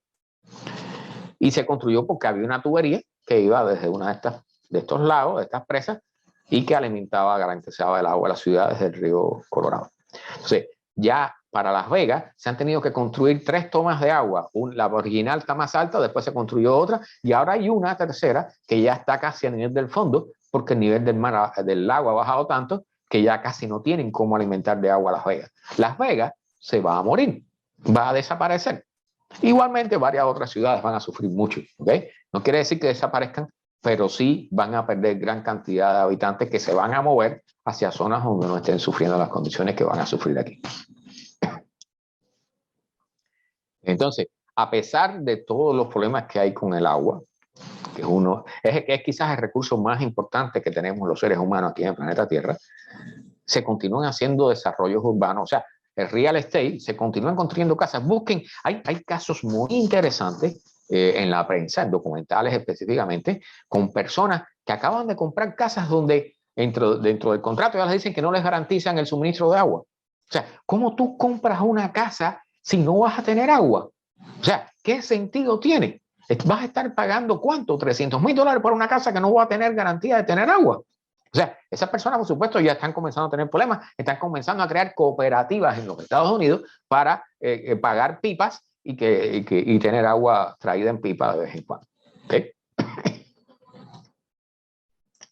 Y se construyó porque había una tubería que iba desde una de estos lagos, de estas presas, y que alimentaba, garantizaba el agua a las ciudades del río Colorado. Entonces, ya para Las Vegas se han tenido que construir 3 tomas de agua. La original está más alta, después se construyó otra, y ahora hay una tercera que ya está casi a nivel del fondo, porque el nivel del mar, del lago ha bajado tanto que ya casi no tienen cómo alimentar de agua a Las Vegas. Las Vegas se va a morir, va a desaparecer. Igualmente, varias otras ciudades van a sufrir mucho, ¿ok? No quiere decir que desaparezcan, pero sí van a perder gran cantidad de habitantes que se van a mover hacia zonas donde no estén sufriendo las condiciones que van a sufrir aquí. Entonces, a pesar de todos los problemas que hay con el agua, que es quizás el recurso más importante que tenemos los seres humanos aquí en el planeta Tierra, se continúan haciendo desarrollos urbanos, o sea, el real estate, se continúan construyendo casas. Busquen, hay casos muy interesantes en la prensa, en documentales específicamente, con personas que acaban de comprar casas donde dentro del contrato ya les dicen que no les garantizan el suministro de agua. O sea, ¿cómo tú compras una casa si no vas a tener agua? O sea, ¿qué sentido tiene? ¿Vas a estar pagando cuánto? $300,000 por una casa que no va a tener garantía de tener agua. O sea, esas personas, por supuesto, ya están comenzando a tener problemas, están comenzando a crear cooperativas en los Estados Unidos para pagar pipas y tener agua traída en pipa de vez en cuando. ¿Okay?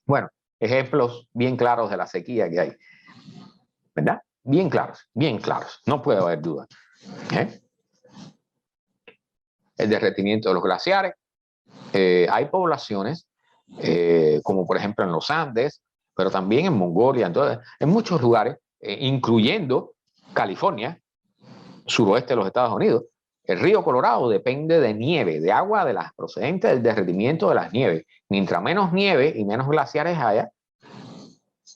Bueno, ejemplos bien claros de la sequía que hay, ¿verdad? Bien claros, no puede haber duda. El derretimiento de los glaciares. Hay poblaciones, como por ejemplo en los Andes, pero también en Mongolia, entonces, en muchos lugares, incluyendo California, suroeste de los Estados Unidos. El río Colorado depende de nieve, de agua de las procedentes del derretimiento de las nieves. Mientras menos nieve y menos glaciares haya,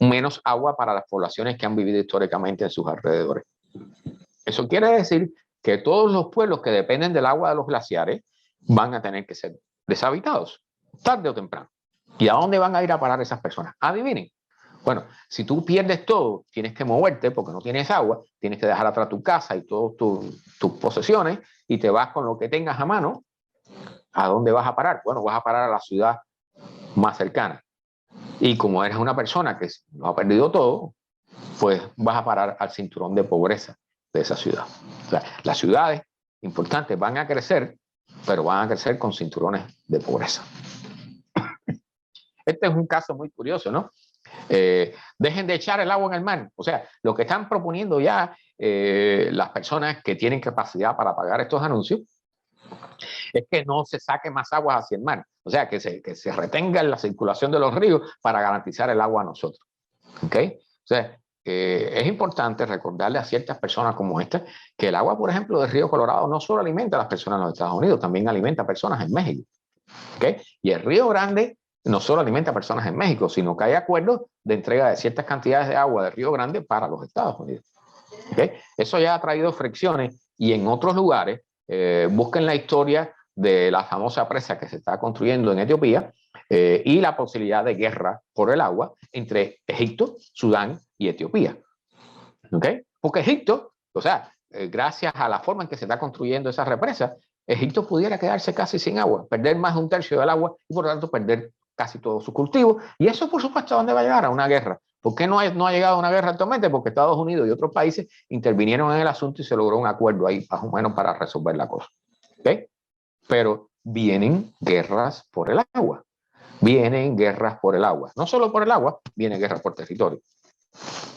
menos agua para las poblaciones que han vivido históricamente en sus alrededores. Eso quiere decir que todos los pueblos que dependen del agua de los glaciares van a tener que ser deshabitados, tarde o temprano. ¿Y a dónde van a ir a parar esas personas? Adivinen. Bueno, si tú pierdes todo, tienes que moverte porque no tienes agua, tienes que dejar atrás tu casa y todas tus posesiones y te vas con lo que tengas a mano. ¿A dónde vas a parar? Bueno, vas a parar a la ciudad más cercana. Y como eres una persona que lo ha perdido todo, pues vas a parar al cinturón de pobreza de esa ciudad. O sea, las ciudades importantes van a crecer, pero van a crecer con cinturones de pobreza. Este es un caso muy curioso, ¿no? Dejen de echar el agua en el mar. O sea, lo que están proponiendo ya las personas que tienen capacidad para pagar estos anuncios es que no se saque más agua hacia el mar. O sea, que se retenga la circulación de los ríos para garantizar el agua a nosotros. ¿Ok? O sea, es importante recordarle a ciertas personas como esta que el agua, por ejemplo, del río Colorado no solo alimenta a las personas en los Estados Unidos, también alimenta a personas en México. ¿Ok? Y el Río Grande no solo alimenta a personas en México, sino que hay acuerdos de entrega de ciertas cantidades de agua del Río Grande para los Estados Unidos. ¿Okay? Eso ya ha traído fricciones y en otros lugares, busquen la historia de la famosa presa que se está construyendo en Etiopía y la posibilidad de guerra por el agua entre Egipto, Sudán y Etiopía. ¿Okay? Porque Egipto, o sea, gracias a la forma en que se está construyendo esa represa, Egipto pudiera quedarse casi sin agua, perder más de un tercio del agua y por lo tanto perder casi todos sus cultivos. Y eso, por supuesto, ¿a dónde va a llegar? A una guerra. ¿Por qué no ha llegado a una guerra actualmente? Porque Estados Unidos y otros países intervinieron en el asunto y se logró un acuerdo ahí, más o menos, para resolver la cosa. ¿Okay? Pero vienen guerras por el agua. Vienen guerras por el agua. No solo por el agua, vienen guerras por territorio.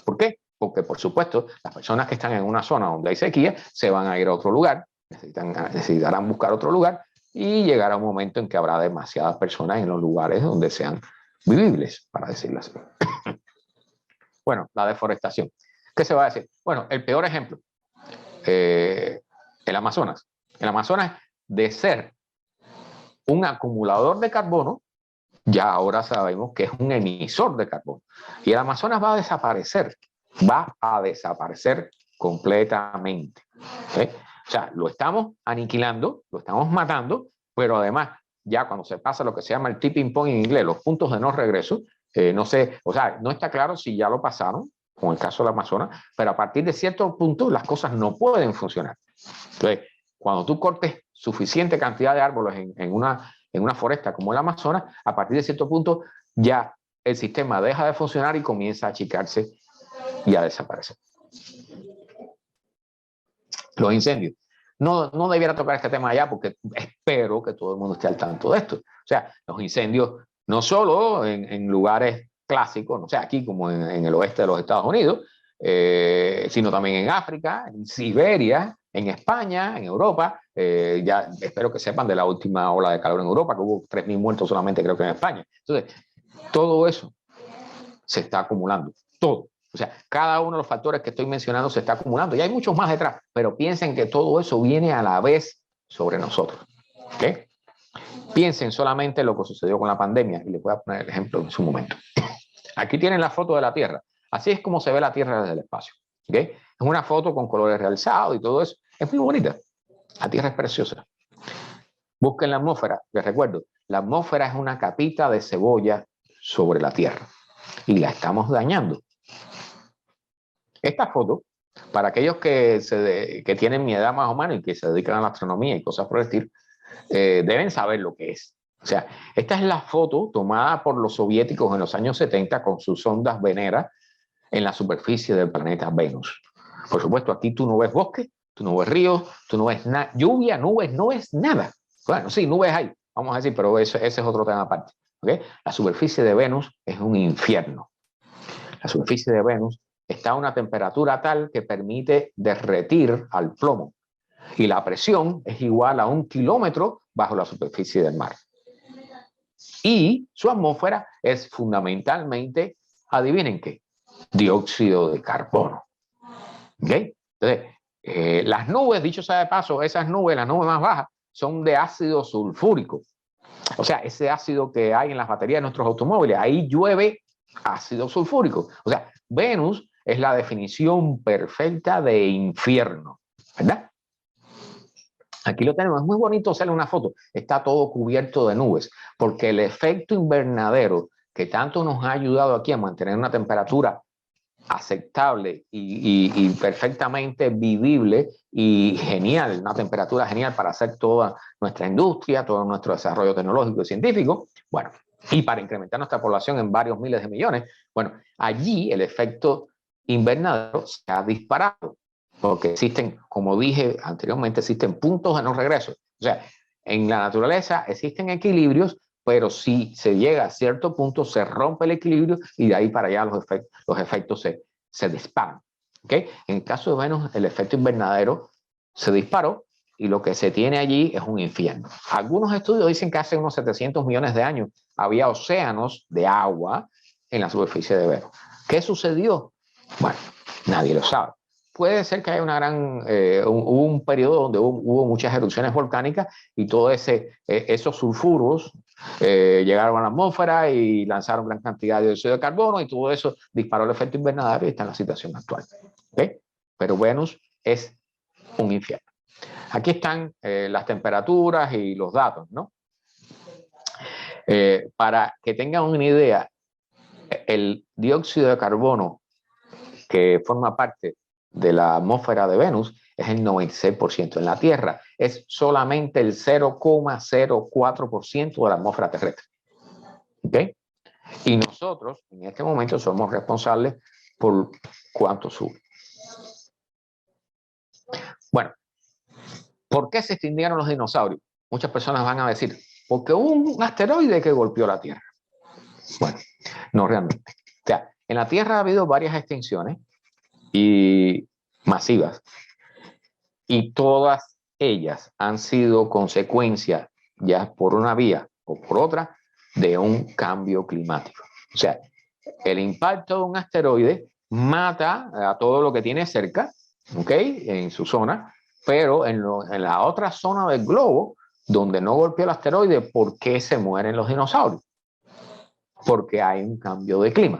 ¿Por qué? Porque, por supuesto, las personas que están en una zona donde hay sequía se van a ir a otro lugar, necesitarán buscar otro lugar y llegará un momento en que habrá demasiadas personas en los lugares donde sean vivibles, para decirlo así. Bueno, la deforestación. ¿Qué se va a decir? Bueno, el peor ejemplo, el Amazonas. El Amazonas, de ser un acumulador de carbono, ya ahora sabemos que es un emisor de carbono. Y el Amazonas va a desaparecer completamente. ¿Okay? O sea, lo estamos aniquilando, lo estamos matando, pero además, ya cuando se pasa lo que se llama el tipping point en inglés, los puntos de no regreso, no sé, o sea, no está claro si ya lo pasaron, como el caso del Amazonas, pero a partir de cierto punto las cosas no pueden funcionar. Entonces, cuando tú cortes suficiente cantidad de árboles en una foresta como el Amazonas, a partir de cierto punto ya el sistema deja de funcionar y comienza a achicarse y a desaparecer. Los incendios. No debiera tocar este tema allá porque espero que todo el mundo esté al tanto de esto. O sea, los incendios no solo en lugares clásicos, o sea, aquí como en el oeste de los Estados Unidos, sino también en África, en Siberia, en España, en Europa. Ya espero que sepan de la última ola de calor en Europa, que hubo 3.000 muertos solamente creo que en España. Entonces, todo eso se está acumulando, todo. O sea, cada uno de los factores que estoy mencionando se está acumulando y hay muchos más detrás, pero piensen que todo eso viene a la vez sobre nosotros. ¿Okay? Piensen solamente en lo que sucedió con la pandemia y les voy a poner el ejemplo en su momento. Aquí tienen la foto de la Tierra. Así es como se ve la Tierra desde el espacio. ¿Okay? Es una foto con colores realzados y todo eso. Es muy bonita. La Tierra es preciosa. Busquen la atmósfera. Les recuerdo, la atmósfera es una capita de cebolla sobre la Tierra y la estamos dañando. Esta foto, para aquellos que tienen mi edad más o menos y que se dedican a la astronomía y cosas por el estilo, deben saber lo que es. O sea, esta es la foto tomada por los soviéticos en los años 70 con sus sondas Venera en la superficie del planeta Venus. Por supuesto, aquí tú no ves bosque, tú no ves ríos, tú no ves lluvia, nubes, no ves nada. Bueno, sí, nubes hay, vamos a decir, pero ese es otro tema aparte. ¿Okay? La superficie de Venus es un infierno. La superficie de Venus está a una temperatura tal que permite derretir al plomo y la presión es igual a 1 kilómetro bajo la superficie del mar. Y su atmósfera es fundamentalmente, adivinen qué, dióxido de carbono. ¿Okay? Entonces, las nubes, dicho sea de paso, esas nubes, las nubes más bajas, son de ácido sulfúrico. O sea, ese ácido que hay en las baterías de nuestros automóviles, ahí llueve ácido sulfúrico. O sea, Venus es la definición perfecta de infierno, ¿verdad? Aquí lo tenemos, es muy bonito hacerle una foto, está todo cubierto de nubes, porque el efecto invernadero que tanto nos ha ayudado aquí a mantener una temperatura aceptable y perfectamente vivible y genial, una temperatura genial para hacer toda nuestra industria, todo nuestro desarrollo tecnológico y científico, bueno, y para incrementar nuestra población en varios miles de millones, bueno, allí el efecto invernadero se ha disparado, porque existen, como dije anteriormente, existen puntos de no regreso. O sea, en la naturaleza existen equilibrios, pero si se llega a cierto punto, se rompe el equilibrio y de ahí para allá los efectos se disparan. ¿Okay? En el caso de Venus, el efecto invernadero se disparó y lo que se tiene allí es un infierno. Algunos estudios dicen que hace unos 700 millones de años había océanos de agua en la superficie de Venus. ¿Qué sucedió? Bueno, nadie lo sabe. Puede ser que haya una gran, hubo un periodo donde hubo muchas erupciones volcánicas y todos esos sulfuros llegaron a la atmósfera y lanzaron gran cantidad de dióxido de carbono y todo eso disparó el efecto invernadero y está en la situación actual. ¿Okay? Pero Venus es un infierno. Aquí están las temperaturas y los datos, ¿no? Para que tengan una idea, el dióxido de carbono que forma parte de la atmósfera de Venus es el 96% en la Tierra. Es solamente el 0,04% de la atmósfera terrestre. ¿Okay? Y nosotros, en este momento, somos responsables por cuánto sube. Bueno, ¿por qué se extinguieron los dinosaurios? Muchas personas van a decir, porque hubo un asteroide que golpeó la Tierra. Bueno, no realmente. O sea, en la Tierra ha habido varias extinciones y masivas, y todas ellas han sido consecuencia, ya por una vía o por otra, de un cambio climático. O sea, el impacto de un asteroide mata a todo lo que tiene cerca, ¿ok? En su zona, pero en la otra zona del globo, donde no golpeó el asteroide, ¿por qué se mueren los dinosaurios? Porque hay un cambio de clima.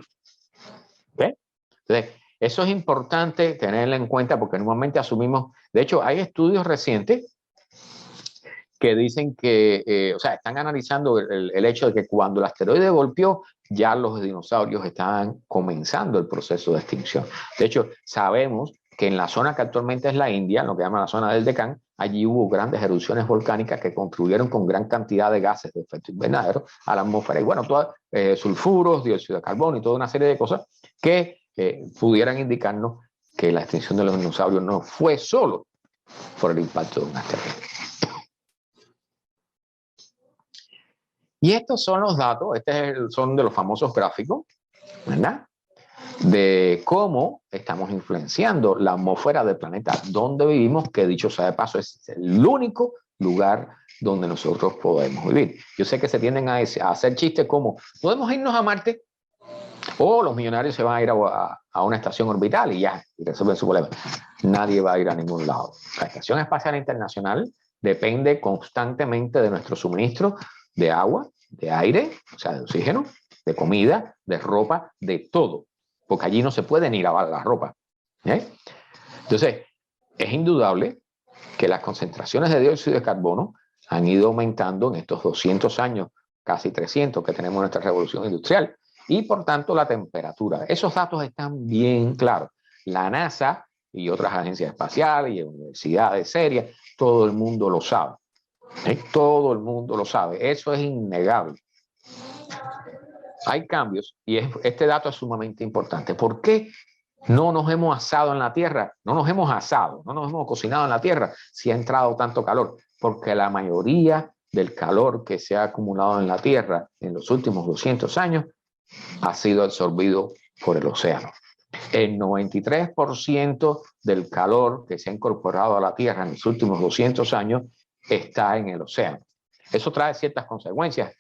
¿Okay? Entonces, eso es importante tenerlo en cuenta porque normalmente asumimos, de hecho hay estudios recientes que dicen que, o sea, están analizando el hecho de que cuando el asteroide golpeó, ya los dinosaurios estaban comenzando el proceso de extinción. De hecho, sabemos que en la zona que actualmente es la India, lo que llaman la zona del Deccan, allí hubo grandes erupciones volcánicas que contribuyeron con gran cantidad de gases de efecto invernadero a la atmósfera. Y bueno, sulfuros, dióxido de carbono y toda una serie de cosas que pudieran indicarnos que la extinción de los dinosaurios no fue solo por el impacto de un asteroide. Y estos son los datos, son de los famosos gráficos, ¿verdad? De cómo estamos influenciando la atmósfera del planeta donde vivimos, que dicho sea de paso es el único lugar donde nosotros podemos vivir. Yo sé que se tienden a hacer chistes como, podemos irnos a Marte, o los millonarios se van a ir a una estación orbital y ya, y resuelven su problema. Nadie va a ir a ningún lado. La Estación Espacial Internacional depende constantemente de nuestro suministro de agua, de aire, o sea, de oxígeno, de comida, de ropa, de todo. Porque allí no se pueden ir a lavar la ropa. Entonces, es indudable que las concentraciones de dióxido de carbono han ido aumentando en estos 200 años, casi 300 que tenemos nuestra revolución industrial, y por tanto la temperatura. Esos datos están bien claros. La NASA y otras agencias espaciales y universidades serias, todo el mundo lo sabe. Todo el mundo lo sabe. Eso es innegable. Hay cambios y este dato es sumamente importante. ¿Por qué no nos hemos asado en la Tierra? No nos hemos asado, no nos hemos cocinado en la Tierra si ha entrado tanto calor. Porque la mayoría del calor que se ha acumulado en la Tierra en los últimos 200 años ha sido absorbido por el océano. El 93% del calor que se ha incorporado a la Tierra en los últimos 200 años está en el océano. Eso trae ciertas consecuencias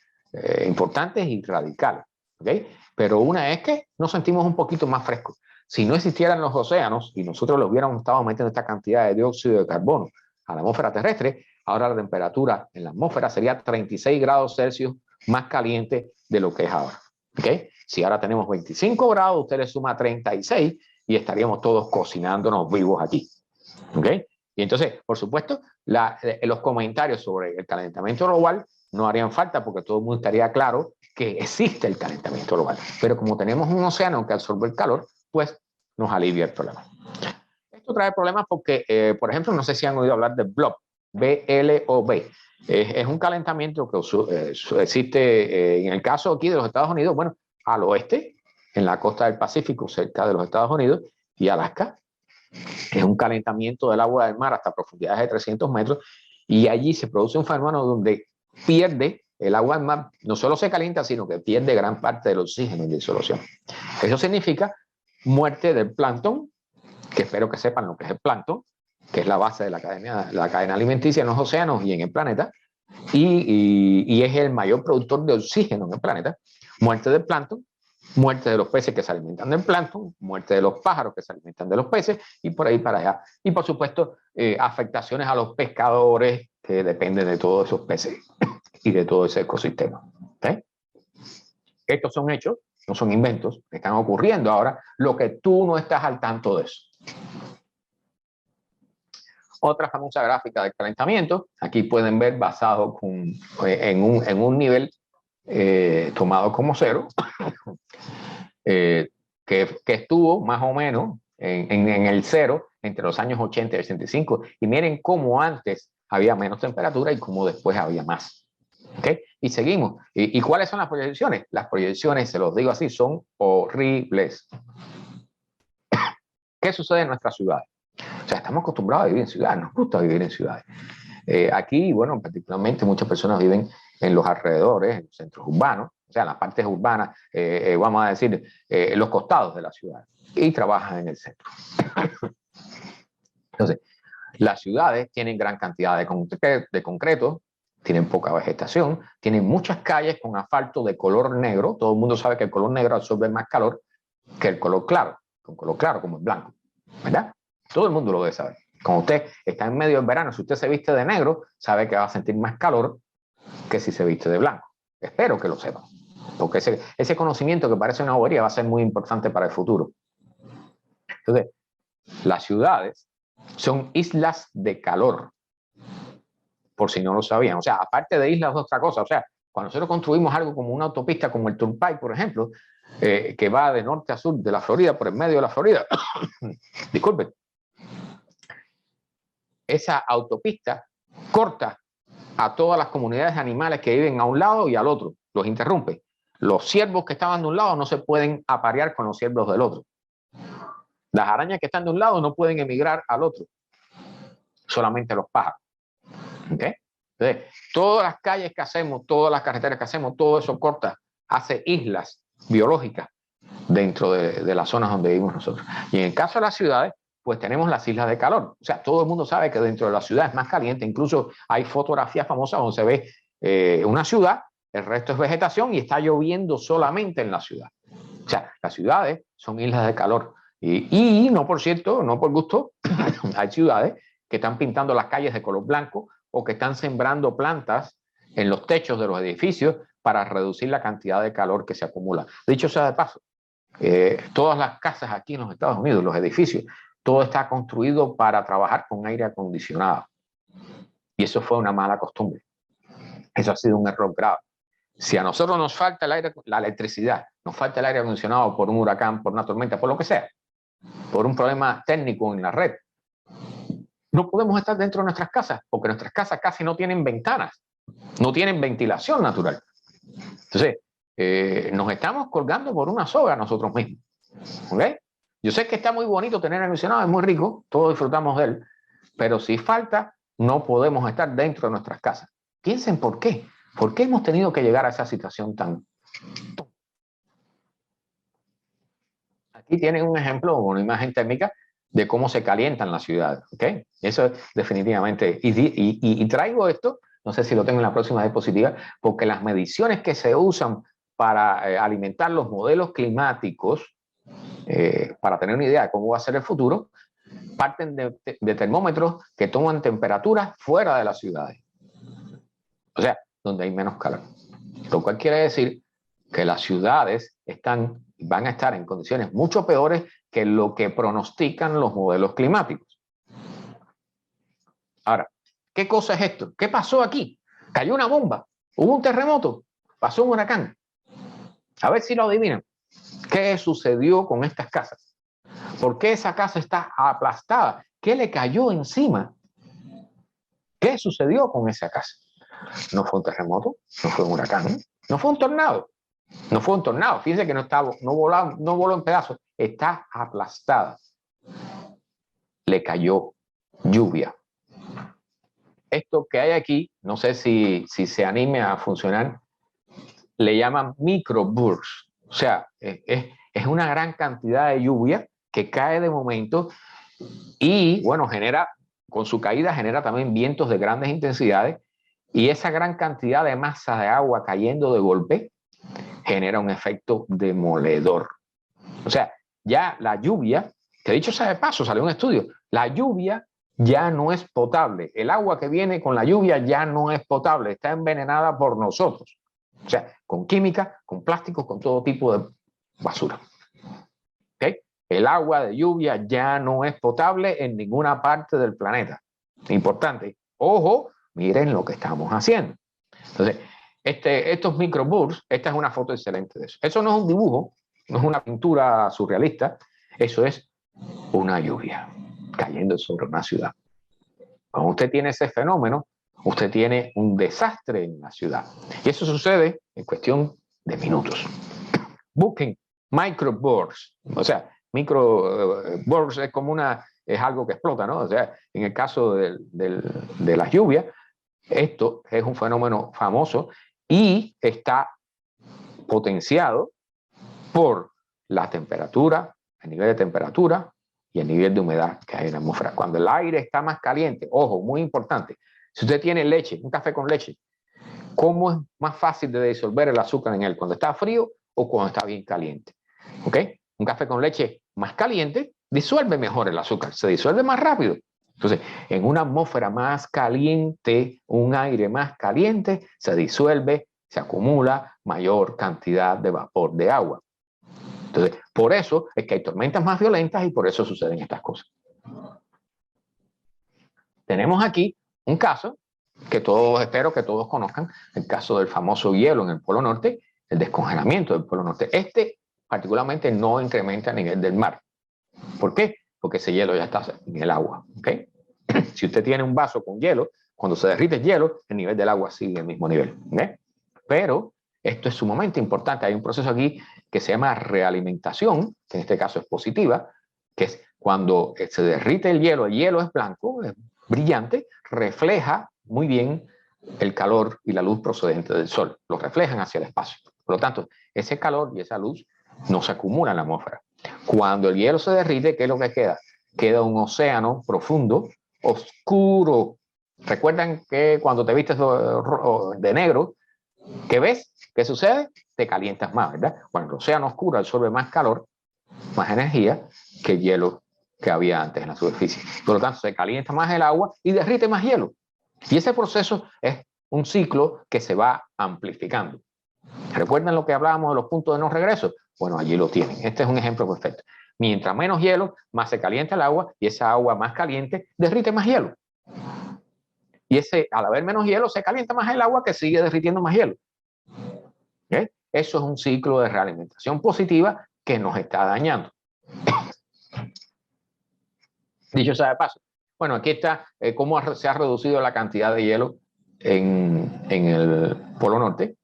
importantes y radicales. ¿Okay? Pero una es que nos sentimos un poquito más frescos. Si no existieran los océanos y nosotros los hubiéramos estado metiendo esta cantidad de dióxido de carbono a la atmósfera terrestre, ahora la temperatura en la atmósfera sería 36 grados Celsius más caliente de lo que es ahora. ¿Okay? Si ahora tenemos 25 grados, usted le suma 36 y estaríamos todos cocinándonos vivos aquí. ¿Okay? Y entonces, por supuesto, los comentarios sobre el calentamiento global no harían falta porque todo el mundo estaría claro que existe el calentamiento global. Pero como tenemos un océano que absorbe el calor, pues nos alivia el problema. Esto trae problemas porque, por ejemplo, no sé si han oído hablar de BLOB, B-L-O-B. Es un calentamiento que existe en el caso aquí de los Estados Unidos, bueno, al oeste, en la costa del Pacífico, cerca de los Estados Unidos, y Alaska. Es un calentamiento del agua del mar hasta profundidades de 300 metros, y allí se produce un fenómeno donde pierde el agua del mar, no solo se calienta, sino que pierde gran parte del oxígeno en disolución. Eso significa muerte del plancton, que espero que sepan lo que es el plancton, que es la base de la cadena alimenticia en los océanos y en el planeta, y es el mayor productor de oxígeno en el planeta. Muerte del plancton, muerte de los peces que se alimentan del plancton, muerte de los pájaros que se alimentan de los peces, y por ahí para allá. Y por supuesto, afectaciones a los pescadores que dependen de todos esos peces y de todo ese ecosistema. ¿Okay? Estos son hechos, no son inventos, que están ocurriendo ahora, lo que tú no estás al tanto de eso. Otra famosa gráfica del calentamiento, aquí pueden ver basado en un nivel tomado como cero, que estuvo más o menos en el cero entre los años 80 y 85. Y miren cómo antes había menos temperatura y cómo después había más. ¿Okay? Y seguimos. ¿Y cuáles son las proyecciones? Las proyecciones, se los digo así, son horribles. ¿Qué sucede en nuestras ciudades? O sea, estamos acostumbrados a vivir en ciudades, nos gusta vivir en ciudades. Aquí, bueno, particularmente muchas personas viven en los alrededores, en los centros urbanos, o sea, en las partes urbanas, vamos a decir, en los costados de la ciudad, y trabajan en el centro. Entonces, las ciudades tienen gran cantidad de concreto, tienen poca vegetación, tienen muchas calles con asfalto de color negro. Todo el mundo sabe que el color negro absorbe más calor que el color claro, con color claro como el blanco, ¿verdad? Todo el mundo lo debe saber. Cuando usted está en medio del verano, si usted se viste de negro, sabe que va a sentir más calor que si se viste de blanco. Espero que lo sepan, porque ese conocimiento que parece una bobería va a ser muy importante para el futuro. Entonces, las ciudades son islas de calor, por si no lo sabían. O sea, aparte de islas, otra cosa. O sea, cuando nosotros construimos algo como una autopista, como el Turnpike, por ejemplo, que va de norte a sur de la Florida, por el medio de la Florida, disculpen, esa autopista corta a todas las comunidades animales que viven a un lado y al otro, los interrumpe. Los ciervos que estaban de un lado no se pueden aparear con los ciervos del otro. Las arañas que están de un lado no pueden emigrar al otro, solamente los pájaros. ¿Okay? Entonces, todas las calles que hacemos, todas las carreteras que hacemos, todo eso corta, hace islas biológicas dentro de las zonas donde vivimos nosotros. Y en el caso de las ciudades, pues tenemos las islas de calor. O sea, todo el mundo sabe que dentro de la ciudad es más caliente. Incluso hay fotografías famosas donde se ve una ciudad, el resto es vegetación y está lloviendo solamente en la ciudad. O sea, las ciudades son islas de calor. Y no por cierto, no por gusto, hay ciudades que están pintando las calles de color blanco o que están sembrando plantas en los techos de los edificios para reducir la cantidad de calor que se acumula. Dicho sea de paso, todas las casas aquí en los Estados Unidos, los edificios, todo está construido para trabajar con aire acondicionado. Y eso fue una mala costumbre. Eso ha sido un error grave. Si a nosotros nos falta la electricidad, nos falta el aire acondicionado por un huracán, por una tormenta, por lo que sea, por un problema técnico en la red, no podemos estar dentro de nuestras casas, porque nuestras casas casi no tienen ventanas, no tienen ventilación natural. Entonces, nos estamos colgando por una soga nosotros mismos. ¿Okay? Yo sé que está muy bonito tener aire acondicionado, es muy rico, todos disfrutamos de él, pero si falta, no podemos estar dentro de nuestras casas. Piensen por qué. ¿Por qué hemos tenido que llegar a esa situación tan... Aquí tienen un ejemplo, una imagen térmica de cómo se calientan las ciudades. ¿Okay? Eso es definitivamente... Y traigo esto, no sé si lo tengo en la próxima diapositiva, porque las mediciones que se usan para alimentar los modelos climáticos, para tener una idea de cómo va a ser el futuro, parten de termómetros que toman temperaturas fuera de las ciudades. O sea, donde hay menos calor. Lo cual quiere decir que las ciudades van a estar en condiciones mucho peores que lo que pronostican los modelos climáticos. Ahora, ¿qué cosa es esto? ¿Qué pasó aquí? Cayó una bomba, hubo un terremoto, pasó un huracán. A ver si lo adivinan. ¿Qué sucedió con estas casas? ¿Por qué esa casa está aplastada? ¿Qué le cayó encima? ¿Qué sucedió con esa casa? No fue un terremoto, no fue un huracán, no fue un tornado. No fue un tornado, fíjense que no voló en pedazos, está aplastada. Le cayó lluvia. Esto que hay aquí, no sé si se anime a funcionar, le llaman microbursts. O sea, es una gran cantidad de lluvia que cae de momento y, bueno, con su caída genera también vientos de grandes intensidades y esa gran cantidad de masa de agua cayendo de golpe genera un efecto demoledor. O sea, ya la lluvia, que dicho sea de paso, salió un estudio, la lluvia ya no es potable. El agua que viene con la lluvia ya no es potable, está envenenada por nosotros. O sea, con química, con plásticos, con todo tipo de basura. ¿Okay? El agua de lluvia ya no es potable en ninguna parte del planeta. Importante. Ojo, miren lo que estamos haciendo. Entonces, estos microbursts, esta es una foto excelente de eso. Eso no es un dibujo, no es una pintura surrealista, eso es una lluvia cayendo sobre una ciudad. Cuando usted tiene ese fenómeno, usted tiene un desastre en la ciudad. Y eso sucede en cuestión de minutos. Busquen microbursts, o sea, microbursts es algo que explota, ¿no? O sea, en el caso de las lluvias, esto es un fenómeno famoso y está potenciado por la temperatura, el nivel de temperatura y el nivel de humedad que hay en la atmósfera. Cuando el aire está más caliente, ojo, muy importante, si usted tiene leche, un café con leche, ¿cómo es más fácil de disolver el azúcar en él? ¿Cuando está frío o cuando está bien caliente? ¿Ok? Un café con leche más caliente disuelve mejor el azúcar, se disuelve más rápido. Entonces, en una atmósfera más caliente, un aire más caliente, se disuelve, se acumula mayor cantidad de vapor de agua. Entonces, por eso es que hay tormentas más violentas y por eso suceden estas cosas. Tenemos aquí un caso que todos, espero que todos conozcan, el caso del famoso hielo en el Polo Norte, el descongelamiento del Polo Norte. Este particularmente no incrementa el nivel del mar. ¿Por qué? Porque ese hielo ya está en el agua. ¿Okay? Si usted tiene un vaso con hielo, cuando se derrite el hielo, el nivel del agua sigue el mismo nivel. ¿Okay? Pero esto es sumamente importante. Hay un proceso aquí que se llama realimentación, que en este caso es positiva, que es cuando se derrite el hielo es blanco, es brillante, refleja muy bien el calor y la luz procedente del sol, lo reflejan hacia el espacio. Por lo tanto, ese calor y esa luz no se acumulan en la atmósfera. Cuando el hielo se derrite, ¿qué es lo que queda? Queda un océano profundo, oscuro. ¿Recuerdan que cuando te vistes de negro, ¿qué ves? ¿Qué sucede? Te calientas más, ¿verdad? Cuando el océano oscuro absorbe más calor, más energía que el hielo que había antes en la superficie. Por lo tanto, se calienta más el agua y derrite más hielo. Y ese proceso es un ciclo que se va amplificando. ¿Recuerdan lo que hablábamos de los puntos de no regreso? Bueno, allí lo tienen. Este es un ejemplo perfecto. Mientras menos hielo, más se calienta el agua y esa agua más caliente derrite más hielo. Y al haber menos hielo, se calienta más el agua que sigue derritiendo más hielo. ¿Okay? Eso es un ciclo de realimentación positiva que nos está dañando. Dicho sea de paso, bueno, aquí está cómo se ha reducido la cantidad de hielo en el Polo Norte.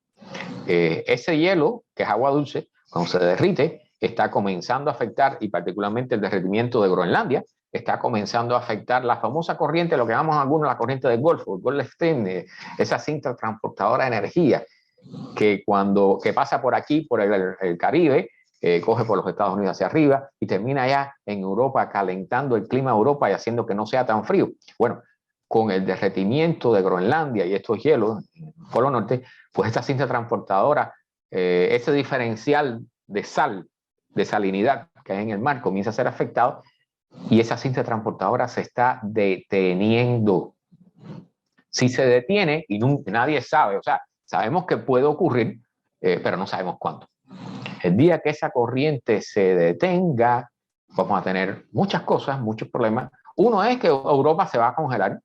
Ese hielo, que es agua dulce, cuando se derrite, está comenzando a afectar, y particularmente el derretimiento de Groenlandia, está comenzando a afectar la famosa corriente, lo que llamamos algunos la corriente del Golfo, el Gulf Stream, esa cinta transportadora de energía, que pasa por aquí, por el Caribe, coge por los Estados Unidos hacia arriba y termina allá en Europa calentando el clima de Europa y haciendo que no sea tan frío. Bueno, con el derretimiento de Groenlandia y estos hielos en el Polo Norte, pues esta cinta transportadora, ese diferencial de sal, de salinidad que hay en el mar comienza a ser afectado y esa cinta transportadora se está deteniendo. Si se detiene, y nadie sabe, o sea, sabemos que puede ocurrir, pero no sabemos cuándo. El día que esa corriente se detenga, vamos a tener muchas cosas, muchos problemas. Uno es que Europa se va a congelar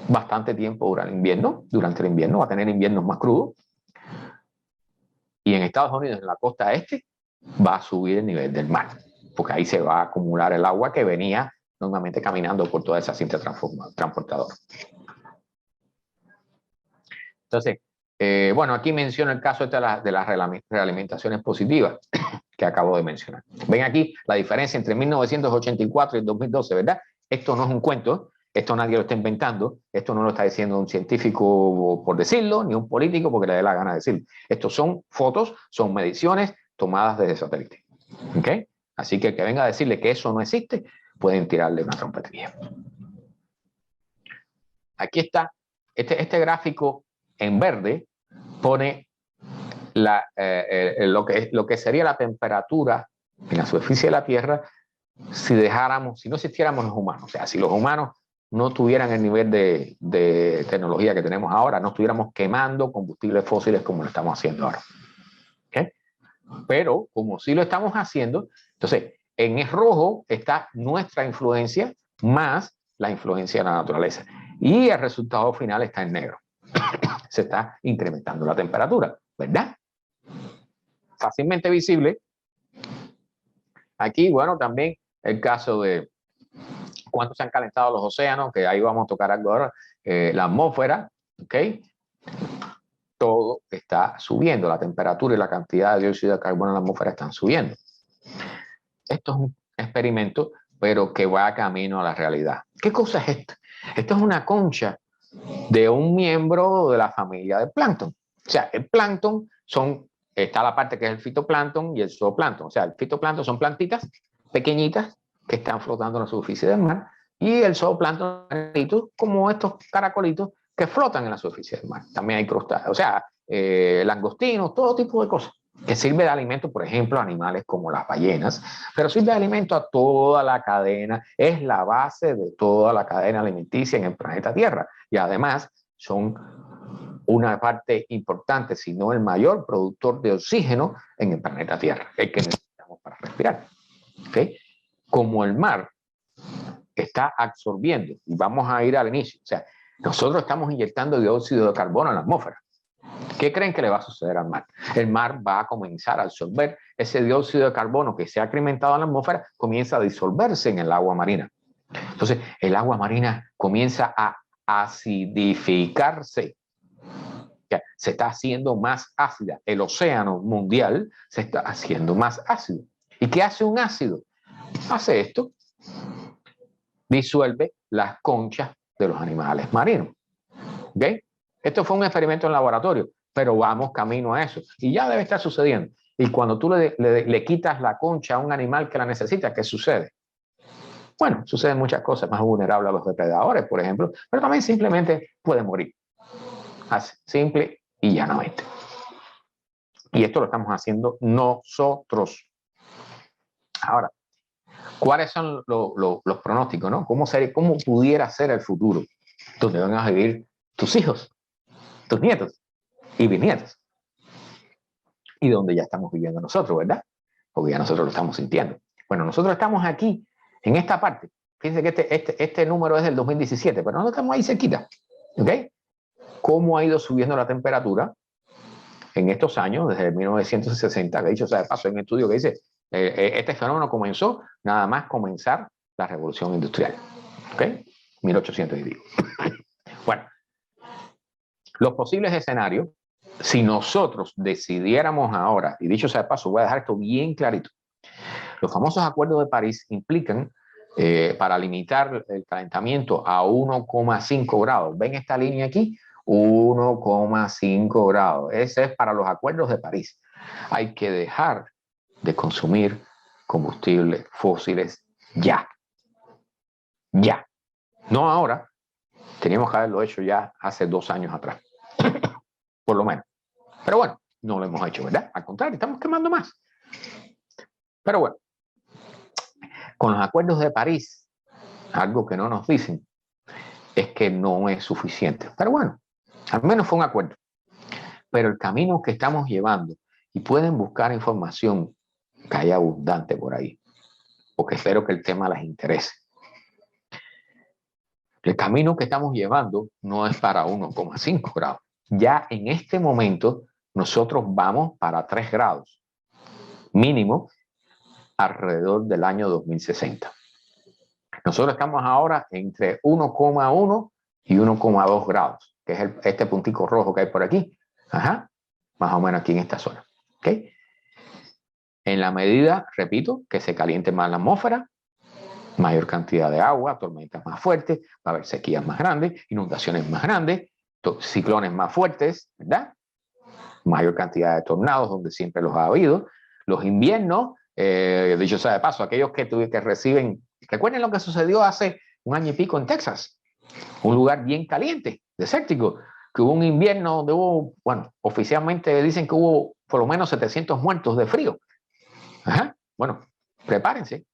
bastante tiempo durante el invierno va a tener inviernos más crudos. Y en Estados Unidos, en la costa este, va a subir el nivel del mar, porque ahí se va a acumular el agua que venía normalmente caminando por toda esa cinta transportadora. Entonces, bueno, aquí menciono el caso de las realimentaciones positivas que acabo de mencionar. Ven aquí la diferencia entre 1984 y 2012, ¿verdad? Esto no es un cuento, esto nadie lo está inventando, esto no lo está diciendo un científico por decirlo, ni un político porque le dé la gana de decirlo. Estos son fotos, son mediciones tomadas desde satélite. ¿Okay? Así que el que venga a decirle que eso no existe, pueden tirarle una trompetería. Aquí está, este gráfico en verde pone lo que sería la temperatura en la superficie de la Tierra si no existiéramos los humanos. O sea, si los humanos no tuvieran el nivel de tecnología que tenemos ahora, no estuviéramos quemando combustibles fósiles como lo estamos haciendo ahora. ¿Okay? Pero como sí lo estamos haciendo, entonces en el rojo está nuestra influencia más la influencia de la naturaleza. Y el resultado final está en negro. Se está incrementando la temperatura, ¿verdad? Fácilmente visible. Aquí, bueno, también el caso de cuánto se han calentado los océanos, que ahí vamos a tocar algo ahora, la atmósfera, ¿ok? Todo está subiendo, la temperatura y la cantidad de dióxido de carbono en la atmósfera están subiendo. Esto es un experimento, pero que va camino a la realidad. ¿Qué cosa es esto? Esto es una concha de un miembro de la familia del plancton. O sea, el plancton está la parte que es el fitoplancton y el zooplancton. O sea, el fitoplancton son plantitas pequeñitas que están flotando en la superficie del mar y el zooplancton como estos caracolitos que flotan en la superficie del mar. También hay crustáceos, o sea, langostinos, todo tipo de cosas que sirve de alimento, por ejemplo, a animales como las ballenas, pero sirve de alimento a toda la cadena, es la base de toda la cadena alimenticia en el planeta Tierra y además son una parte importante, si no el mayor productor de oxígeno en el planeta Tierra, el que necesitamos. necesitamos para respirar. ¿Okay? Como el mar está absorbiendo, y vamos a ir al inicio, o sea, nosotros estamos inyectando dióxido de carbono en la atmósfera. ¿Qué creen que le va a suceder al mar? El mar va a comenzar a absorber ese dióxido de carbono que se ha incrementado en la atmósfera, comienza a disolverse en el agua marina. Entonces, el agua marina comienza a acidificarse. Se está haciendo más ácida. El océano mundial se está haciendo más ácido. ¿Y qué hace un ácido? Hace esto. Disuelve las conchas de los animales marinos. ¿Okay? Esto fue un experimento en laboratorio, pero vamos camino a eso. Y ya debe estar sucediendo. Y cuando tú le quitas la concha a un animal que la necesita, ¿qué sucede? Bueno, suceden muchas cosas, más vulnerable a los depredadores, por ejemplo, pero también simplemente puede morir. Así, simple y llanamente. Y esto lo estamos haciendo nosotros. Ahora, ¿cuáles son los pronósticos, no? ¿Cómo pudiera ser el futuro donde van a vivir tus hijos, tus nietos y bisnietos? Y donde ya estamos viviendo nosotros, ¿verdad? Porque ya nosotros lo estamos sintiendo. Bueno, nosotros estamos aquí, en esta parte. Fíjense que este número es del 2017, pero nosotros estamos ahí cerquita. ¿Ok? ¿Cómo ha ido subiendo la temperatura en estos años, desde 1960? Que dicho sea de paso, en un estudio que dice, este fenómeno comenzó nada más comenzar la revolución industrial. ¿Ok? 1800 y pico. Bueno, los posibles escenarios, si nosotros decidiéramos ahora, y dicho sea de paso, voy a dejar esto bien clarito, los famosos acuerdos de París implican para limitar el calentamiento a 1,5 grados. ¿Ven esta línea aquí? 1,5 grados. Ese es para los acuerdos de París. Hay que dejar de consumir combustibles fósiles ya. Ya. No ahora. Teníamos que haberlo hecho ya hace 2 años atrás. Por lo menos. Pero bueno, no lo hemos hecho, ¿verdad? Al contrario, estamos quemando más. Pero bueno, con los acuerdos de París, algo que no nos dicen es que no es suficiente. Pero bueno, al menos fue un acuerdo. Pero el camino que estamos llevando, y pueden buscar información que hay abundante por ahí, porque espero que el tema les interese. El camino que estamos llevando no es para 1,5 grados. Ya en este momento nosotros vamos para 3 grados mínimo alrededor del año 2060. Nosotros estamos ahora entre 1,1 y 1,2 grados, que es este puntico rojo que hay por aquí. Ajá, más o menos aquí en esta zona. ¿Okay? En la medida, repito, que se caliente más la atmósfera, mayor cantidad de agua, tormentas más fuertes, va a haber sequías más grandes, inundaciones más grandes, ciclones más fuertes, ¿verdad? Mayor cantidad de tornados, donde siempre los ha habido. Los inviernos, dicho sea de paso, aquellos que reciben, recuerden lo que sucedió hace 1 año y pico en Texas, un lugar bien caliente, desértico, que hubo un invierno donde hubo, bueno, oficialmente dicen que hubo por lo menos 700 muertos de frío. Ajá. Bueno, prepárense,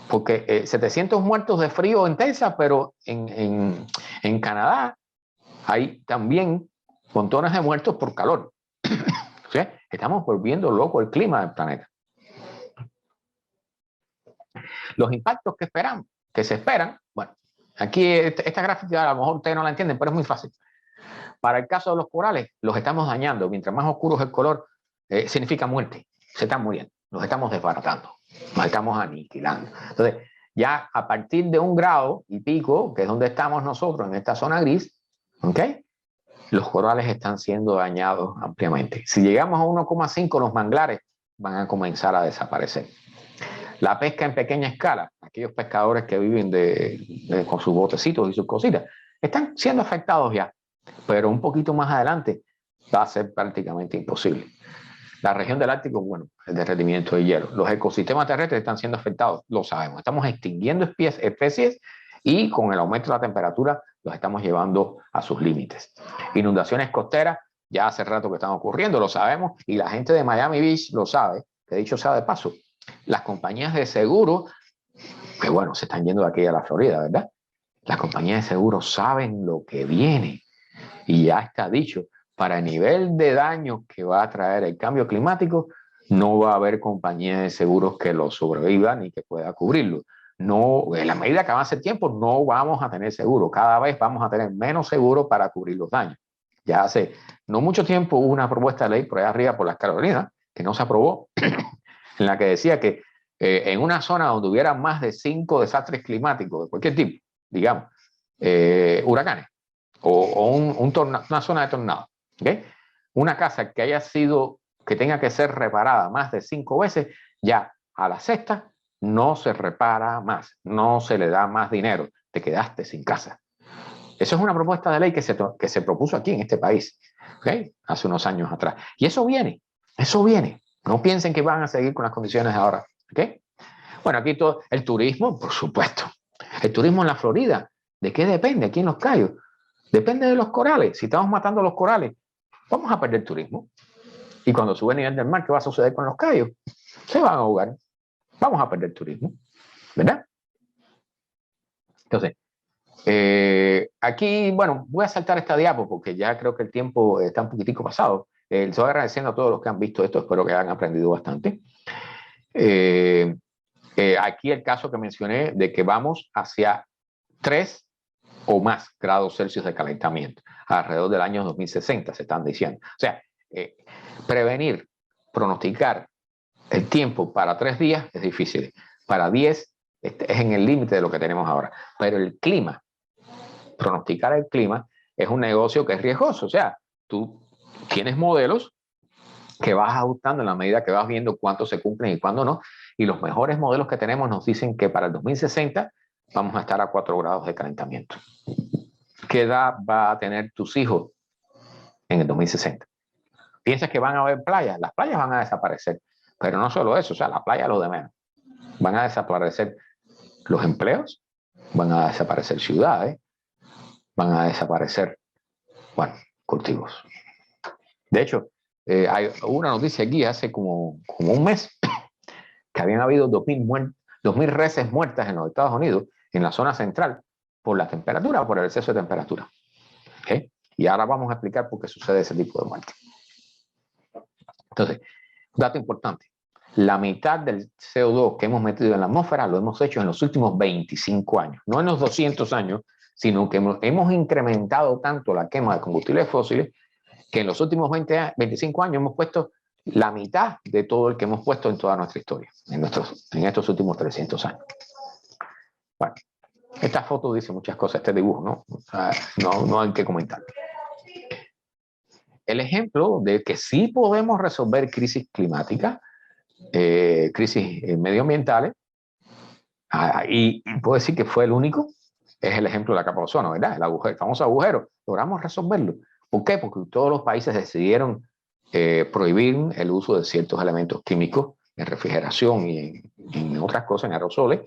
porque 700 muertos de frío en Texas, pero en Canadá hay también montones de muertos por calor. O sea, estamos volviendo loco el clima del planeta. Los impactos que se esperan, bueno, aquí esta gráfica a lo mejor ustedes no la entienden, pero es muy fácil. Para el caso de los corales, los estamos dañando. Mientras más oscuro es el color, significa muerte. Se están muriendo, los estamos desbaratando, nos estamos aniquilando. Entonces, ya a partir de 1 grado y pico, que es donde estamos nosotros, en esta zona gris, ¿ok? Los corales están siendo dañados ampliamente. Si llegamos a 1,5, los manglares van a comenzar a desaparecer. La pesca en pequeña escala, aquellos pescadores que viven con sus botecitos y sus cositas, están siendo afectados ya, pero un poquito más adelante va a ser prácticamente imposible. La región del Ártico, bueno, el derretimiento de hielo. Los ecosistemas terrestres están siendo afectados, lo sabemos. Estamos extinguiendo especies y con el aumento de la temperatura los estamos llevando a sus límites. Inundaciones costeras, ya hace rato que están ocurriendo, lo sabemos, y la gente de Miami Beach lo sabe, que dicho sea de paso, las compañías de seguro, que bueno, se están yendo de aquí a la Florida, ¿verdad? Las compañías de seguro saben lo que viene y ya está dicho, para el nivel de daño que va a traer el cambio climático, no va a haber compañía de seguros que lo sobreviva ni que pueda cubrirlo. No, en la medida que avance el tiempo, no vamos a tener seguro. Cada vez vamos a tener menos seguro para cubrir los daños. Ya hace no mucho tiempo hubo una propuesta de ley por allá arriba, por las Carolinas, que no se aprobó, en la que decía que en una zona donde hubiera más de 5 desastres climáticos de cualquier tipo, digamos, huracanes o una zona de tornado, ¿okay? Una casa que haya sido, que tenga que ser reparada más de 5 veces, ya a la sexta no se repara más, no se le da más dinero, te quedaste sin casa. Eso es una propuesta de ley que se propuso aquí en este país, ¿okay? Hace unos años atrás. Y eso viene, eso viene. No piensen que van a seguir con las condiciones ahora, ¿okay? Bueno, aquí todo, el turismo, por supuesto. El turismo en la Florida, ¿de qué depende aquí en Los Cayos? Depende de los corales. Si estamos matando los corales, vamos a perder turismo. Y cuando sube el nivel del mar, ¿qué va a suceder con Los Cayos? Se van a ahogar. Vamos a perder turismo, ¿verdad? Entonces, aquí, bueno, voy a saltar esta diapo porque ya creo que el tiempo está un poquitico pasado. Les voy agradeciendo a todos los que han visto esto, espero que hayan aprendido bastante. Aquí el caso que mencioné de que vamos hacia 3 o más grados Celsius de calentamiento alrededor del año 2060, se están diciendo. O sea, prevenir, pronosticar el tiempo para 3 días es difícil. Para 10 es en el límite de lo que tenemos ahora. Pero el clima, pronosticar el clima es un negocio que es riesgoso. O sea, tú tienes modelos que vas ajustando en la medida que vas viendo cuánto se cumplen y cuándo no. Y los mejores modelos que tenemos nos dicen que para el 2060 vamos a estar a 4 grados de calentamiento. ¿Qué edad va a tener tus hijos en el 2060? ¿Piensas que van a haber playas? Las playas van a desaparecer. Pero no solo eso, o sea, la playa lo de menos. Van a desaparecer los empleos, van a desaparecer ciudades, van a desaparecer, bueno, cultivos. De hecho, hay una noticia aquí hace como un mes que habían habido 2.000 reses muertas en los Estados Unidos, en la zona central, por la temperatura, por el exceso de temperatura. ¿Okay? Y ahora vamos a explicar por qué sucede ese tipo de muerte. Entonces, dato importante. La mitad del CO2 que hemos metido en la atmósfera lo hemos hecho en los últimos 25 años, no en los 200 años, sino que hemos incrementado tanto la quema de combustibles fósiles que en los últimos 25 años hemos puesto la mitad de todo el que hemos puesto en toda nuestra historia, en estos últimos 300 años. Bueno, esta foto dice muchas cosas, este dibujo, ¿no? O sea, no hay que comentar. El ejemplo de que sí podemos resolver crisis climáticas, crisis medioambientales, y puedo decir que fue el único, es el ejemplo de la capa de ozono, ¿verdad? El famoso agujero, logramos resolverlo. ¿Por qué? Porque todos los países decidieron prohibir el uso de ciertos elementos químicos en refrigeración y en otras cosas, en aerosoles,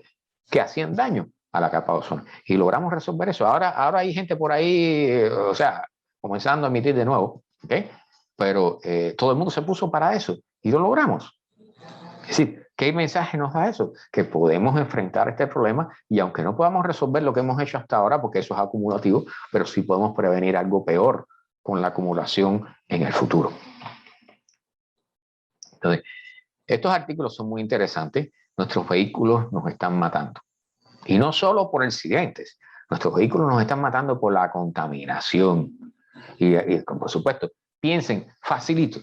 que hacían daño a la capa de ozono. Y logramos resolver eso. Ahora hay gente por ahí, o sea, comenzando a emitir de nuevo, ¿ok? Pero todo el mundo se puso para eso y lo logramos. Es decir, ¿qué mensaje nos da eso? Que podemos enfrentar este problema y aunque no podamos resolver lo que hemos hecho hasta ahora, porque eso es acumulativo, pero sí podemos prevenir algo peor con la acumulación en el futuro. Entonces, estos artículos son muy interesantes. Nuestros vehículos nos están matando. Y no solo por accidentes. Nuestros vehículos nos están matando por la contaminación. Y por supuesto, piensen, facilito.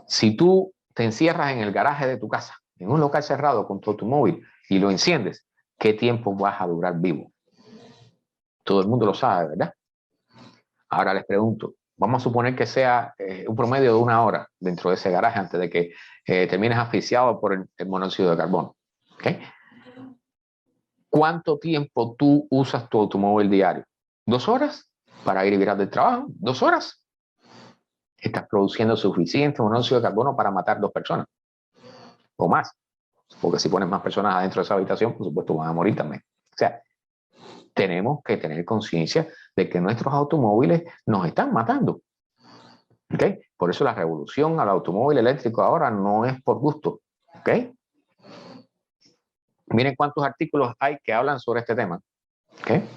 Si tú te encierras en el garaje de tu casa, en un local cerrado con tu automóvil y lo enciendes, ¿qué tiempo vas a durar vivo? Todo el mundo lo sabe, ¿verdad? Ahora les pregunto, vamos a suponer que sea un promedio de 1 hora dentro de ese garaje antes de que termines asfixiado por el monóxido de carbono. ¿Okay? ¿Cuánto tiempo tú usas tu automóvil diario? 2 horas para ir y virar del trabajo. 2 horas. Estás produciendo suficiente monóxido de carbono para matar 2 personas o más. Porque si pones más personas adentro de esa habitación, por supuesto van a morir también. O sea, tenemos que tener conciencia de que nuestros automóviles nos están matando. ¿Okay? Por eso la revolución al automóvil eléctrico ahora no es por gusto. ¿Okay? Miren cuántos artículos hay que hablan sobre este tema. ¿Okay?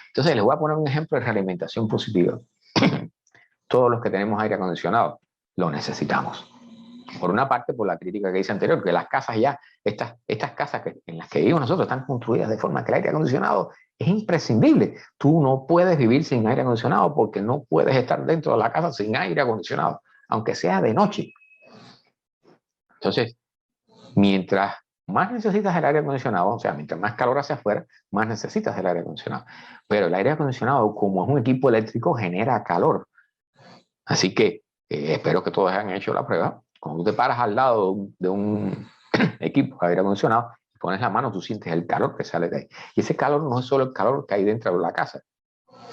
Entonces les voy a poner un ejemplo de realimentación positiva. Todos los que tenemos aire acondicionado lo necesitamos. Por una parte, por la crítica que hice anterior, que las casas ya, estas casas en las que vivimos nosotros están construidas de forma que el aire acondicionado es imprescindible. Tú no puedes vivir sin aire acondicionado porque no puedes estar dentro de la casa sin aire acondicionado, aunque sea de noche. Entonces, mientras más necesitas el aire acondicionado, o sea, mientras más calor hacia afuera, más necesitas el aire acondicionado. Pero el aire acondicionado, como es un equipo eléctrico, genera calor. Así que espero que todos hayan hecho la prueba. Cuando tú te paras al lado de un equipo de aire acondicionado, pones la mano, tú sientes el calor que sale de ahí. Y ese calor no es solo el calor que hay dentro de la casa,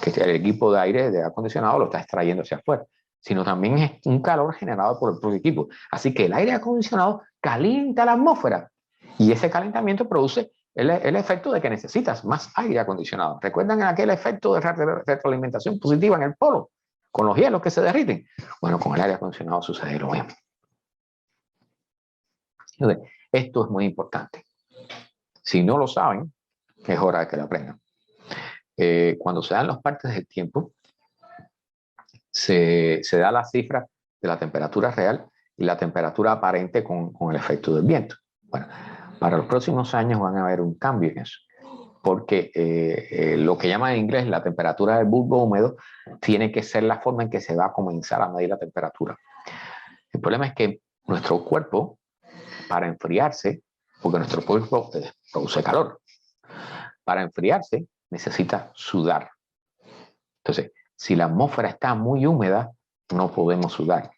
que el equipo de aire acondicionado lo está extrayendo hacia afuera, sino también es un calor generado por el propio equipo. Así que el aire acondicionado calienta la atmósfera y ese calentamiento produce el efecto de que necesitas más aire acondicionado. ¿Recuerdan aquel efecto de retroalimentación positiva en el polo? Con los hielos que se derriten. Bueno, con el aire acondicionado sucede lo mismo. Entonces, esto es muy importante. Si no lo saben, es hora de que lo aprendan. Cuando se dan las partes del tiempo, se da la cifra de la temperatura real y la temperatura aparente con el efecto del viento. Bueno, para los próximos años van a haber un cambio en eso, porque lo que llaman en inglés la temperatura del bulbo húmedo tiene que ser la forma en que se va a comenzar a medir la temperatura. El problema es que nuestro cuerpo, para enfriarse, porque nuestro cuerpo produce calor, para enfriarse necesita sudar. Entonces, si la atmósfera está muy húmeda, no podemos sudar.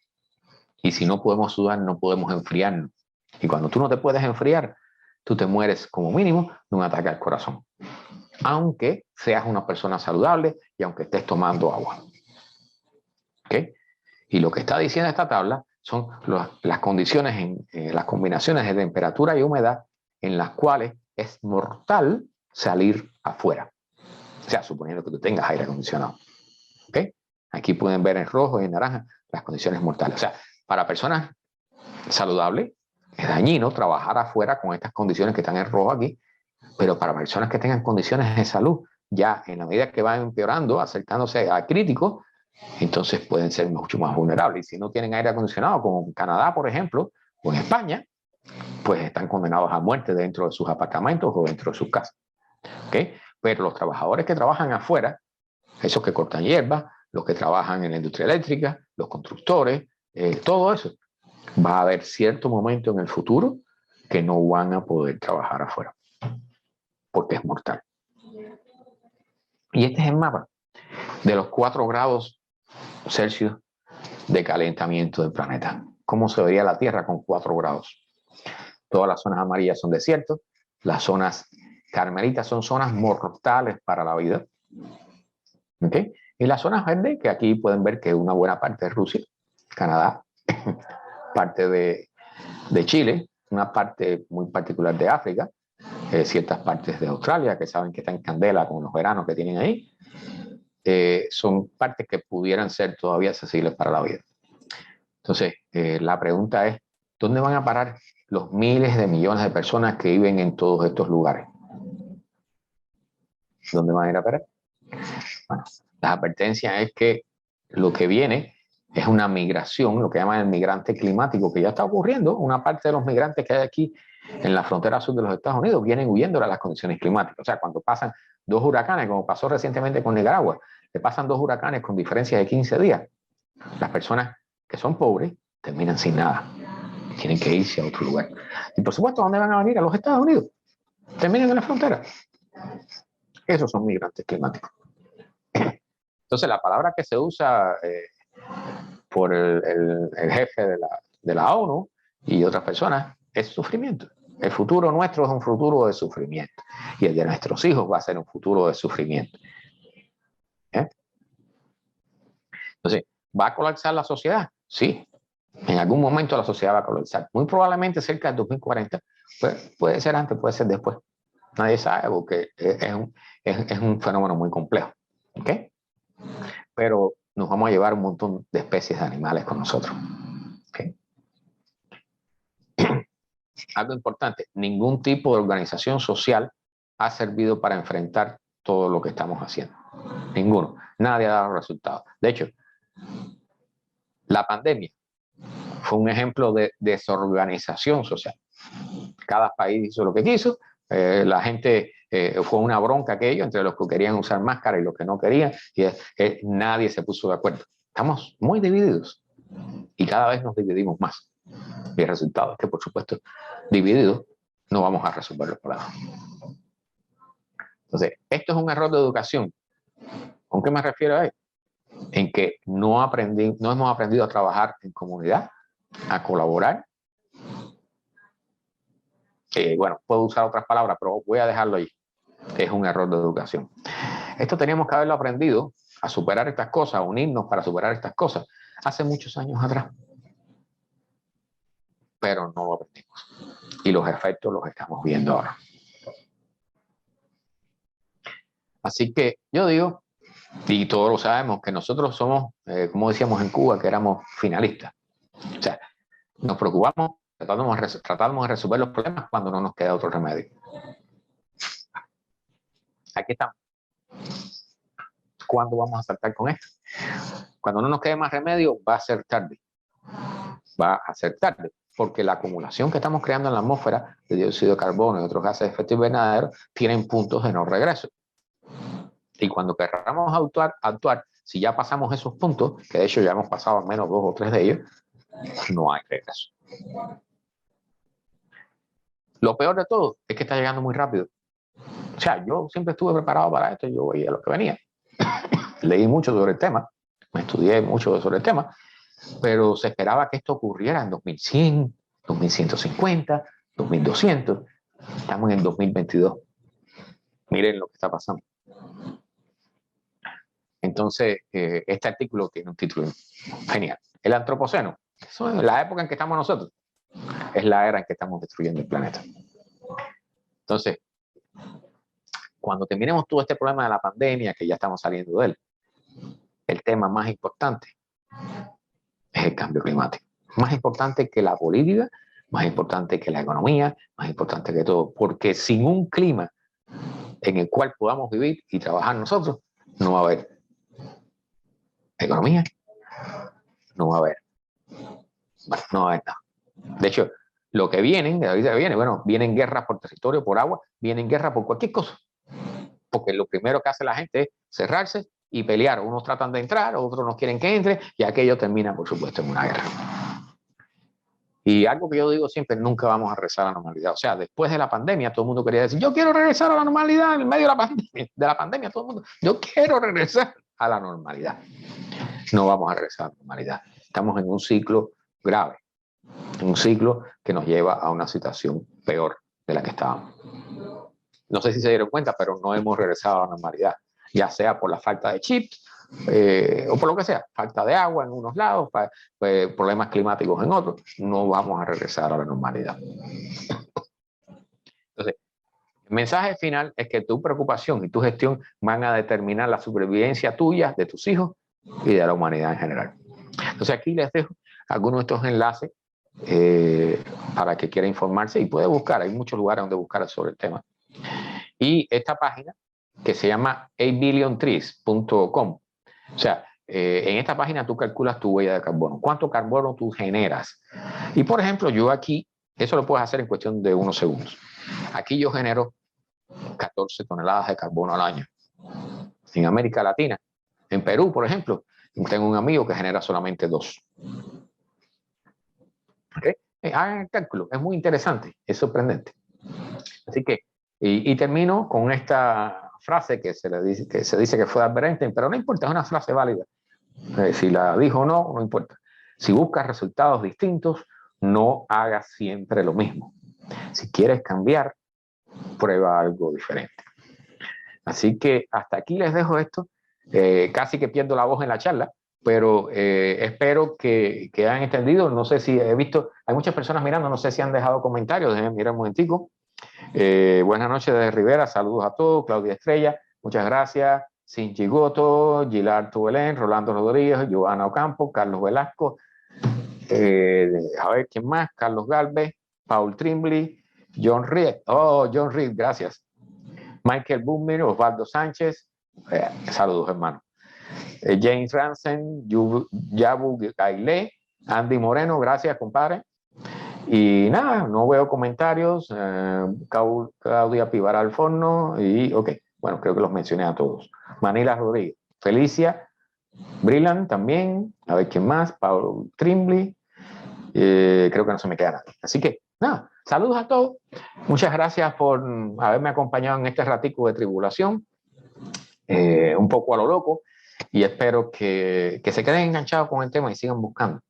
Y si no podemos sudar, no podemos enfriarnos. Y cuando tú no te puedes enfriar, tú te mueres como mínimo de un ataque al corazón. Aunque seas una persona saludable y aunque estés tomando agua. ¿Okay? Y lo que está diciendo esta tabla son las condiciones, las combinaciones de temperatura y humedad en las cuales es mortal salir afuera. O sea, suponiendo que tú tengas aire acondicionado. ¿Okay? Aquí pueden ver en rojo y en naranja las condiciones mortales. O sea, para personas saludables es dañino trabajar afuera con estas condiciones que están en rojo aquí, pero para personas que tengan condiciones de salud, ya en la medida que van empeorando, acercándose a críticos, entonces pueden ser mucho más vulnerables. Y si no tienen aire acondicionado, como en Canadá, por ejemplo, o en España, pues están condenados a muerte dentro de sus apartamentos o dentro de sus casas. ¿Okay? Pero los trabajadores que trabajan afuera, esos que cortan hierba, los que trabajan en la industria eléctrica, los constructores, todo eso, va a haber cierto momento en el futuro que no van a poder trabajar afuera, porque es mortal. Y este es el mapa de los 4 grados Celsius de calentamiento del planeta. ¿Cómo se vería la Tierra con 4 grados? Todas las zonas amarillas son desiertos, las zonas carmelitas son zonas mortales para la vida. ¿Okay? Y las zonas verdes, que aquí pueden ver que una buena parte de Rusia, Canadá, parte de Chile, una parte muy particular de África, ciertas partes de Australia, que saben que está en candela con los veranos que tienen ahí, son partes que pudieran ser todavía accesibles para la vida. Entonces, la pregunta es, ¿dónde van a parar los miles de millones de personas que viven en todos estos lugares? ¿Dónde van a ir a parar? Bueno, la advertencia es que lo que viene es una migración, lo que llaman el migrante climático, que ya está ocurriendo. Una parte de los migrantes que hay aquí en la frontera sur de los Estados Unidos vienen huyendo de las condiciones climáticas. O sea, cuando pasan 2 huracanes, como pasó recientemente con Nicaragua, le pasan 2 huracanes con diferencias de 15 días. Las personas que son pobres terminan sin nada. Tienen que irse a otro lugar. Y por supuesto, ¿a dónde van a venir? A los Estados Unidos. Terminan en la frontera. Esos son migrantes climáticos. Entonces, la palabra que se usa por el jefe de la ONU y otras personas es sufrimiento. El futuro nuestro es un futuro de sufrimiento y el de nuestros hijos va a ser un futuro de sufrimiento. Entonces, ¿va a colapsar la sociedad? Sí. En algún momento la sociedad va a colapsar. Muy probablemente cerca del 2040. Puede ser antes, puede ser después. Nadie sabe porque es un fenómeno muy complejo. ¿Okay? Pero nos vamos a llevar un montón de especies de animales con nosotros. ¿Okay? Algo importante, ningún tipo de organización social ha servido para enfrentar todo lo que estamos haciendo. Ninguno. Nadie ha dado resultados. De hecho, la pandemia fue un ejemplo de desorganización social. Cada país hizo lo que quiso, la gente, fue una bronca aquello entre los que querían usar máscara y los que no querían, y nadie se puso de acuerdo. Estamos muy divididos y cada vez nos dividimos más. Y el resultado es que, por supuesto, divididos no vamos a resolver los problemas. Entonces, esto es un error de educación. ¿Con qué me refiero a ello? En que no hemos aprendido a trabajar en comunidad, a colaborar. Bueno, puedo usar otras palabras, pero voy a dejarlo ahí. Es un error de educación. Esto teníamos que haberlo aprendido, a superar estas cosas, a unirnos para superar estas cosas, hace muchos años atrás. Pero no lo aprendimos. Y los efectos los estamos viendo ahora. Así que yo digo, y todos lo sabemos, que nosotros somos, como decíamos en Cuba, que éramos finalistas. O sea, nos preocupamos, tratamos de resolver los problemas cuando no nos queda otro remedio. Aquí estamos. ¿Cuándo vamos a saltar con esto? Cuando no nos quede más remedio, va a ser tarde. Va a ser tarde, porque la acumulación que estamos creando en la atmósfera de dióxido de carbono y otros gases de efecto invernadero tienen puntos de no regreso. Y cuando querramos actuar, si ya pasamos esos puntos, que de hecho ya hemos pasado al menos 2 o 3 de ellos, no hay regreso. Lo peor de todo es que está llegando muy rápido. O sea, yo siempre estuve preparado para esto, yo veía lo que venía. Leí mucho sobre el tema, me estudié mucho sobre el tema, pero se esperaba que esto ocurriera en 2100, 2150, 2200. Estamos en 2022. Miren lo que está pasando. Entonces, este artículo tiene un título genial. El antropoceno. Eso es la época en que estamos nosotros. Es la era en que estamos destruyendo el planeta. Entonces, cuando terminemos todo este problema de la pandemia, que ya estamos saliendo de él, el tema más importante es el cambio climático. Más importante que la política, más importante que la economía, más importante que todo. Porque sin un clima en el cual podamos vivir y trabajar nosotros, no va a haber economía, no va a haber nada. De hecho, lo que vienen, ahorita viene, bueno, vienen guerras por territorio, por agua, vienen guerras por cualquier cosa. Porque lo primero que hace la gente es cerrarse y pelear. Unos tratan de entrar, otros no quieren que entre, y aquello termina, por supuesto, en una guerra. Y algo que yo digo siempre, nunca vamos a regresar a la normalidad. O sea, después de la pandemia, todo el mundo quería decir, yo quiero regresar a la normalidad en medio de la pandemia, todo el mundo, yo quiero regresar a la normalidad. No vamos a regresar a la normalidad. Estamos en un ciclo grave, un ciclo que nos lleva a una situación peor de la que estábamos. No sé si se dieron cuenta, pero no hemos regresado a la normalidad, ya sea por la falta de chips, o por lo que sea, falta de agua en unos lados, problemas climáticos en otros. No vamos a regresar a la normalidad. Entonces, el mensaje final es que tu preocupación y tu gestión van a determinar la supervivencia tuya, de tus hijos y de la humanidad en general. Entonces aquí les dejo algunos de estos enlaces para que quiera informarse y puede buscar. Hay muchos lugares donde buscar sobre el tema. Y esta página que se llama abilliontrees.com. O sea, en esta página tú calculas tu huella de carbono. ¿Cuánto carbono tú generas? Y por ejemplo, yo aquí, eso lo puedes hacer en cuestión de unos segundos. Aquí yo genero 14 toneladas de carbono al año. En América Latina, en Perú, por ejemplo, tengo un amigo que genera solamente 2. ¿Okay? Hagan el cálculo, es muy interesante, es sorprendente. Así que, y termino con esta frase que se dice que fue de Albert Einstein, pero no importa, es una frase válida. Si la dijo o no, no importa. Si buscas resultados distintos, no hagas siempre lo mismo. Si quieres cambiar, prueba algo diferente. Así que hasta aquí les dejo esto. Casi que pierdo la voz en la charla, pero espero que hayan entendido. No sé si he visto, hay muchas personas mirando, no sé si han dejado comentarios. Déjenme mirar un momentico. Buenas noches desde Rivera, saludos a todos. Claudia Estrella, muchas gracias. Cinchi Goto, Gilar Tubelén, Rolando Rodríguez, Giovanna Ocampo, Carlos Velasco, a ver quién más, Carlos Galvez, Paul Trimbley, John Reed, John Reed, gracias. Michael Bummer, Osvaldo Sánchez, saludos hermano. James Ransen, Yabu Gailé, Andy Moreno, gracias, compadre. Y nada, no veo comentarios. Claudia Pivar al Forno y, ok, bueno, creo que los mencioné a todos. Manila Rodríguez, Felicia, Brillan también, a ver quién más, Pablo Trimbley, creo que no se me queda nadie. Así que, nada, saludos a todos. Muchas gracias por haberme acompañado en este ratico de tribulación, un poco a lo loco, y espero que se queden enganchados con el tema y sigan buscando.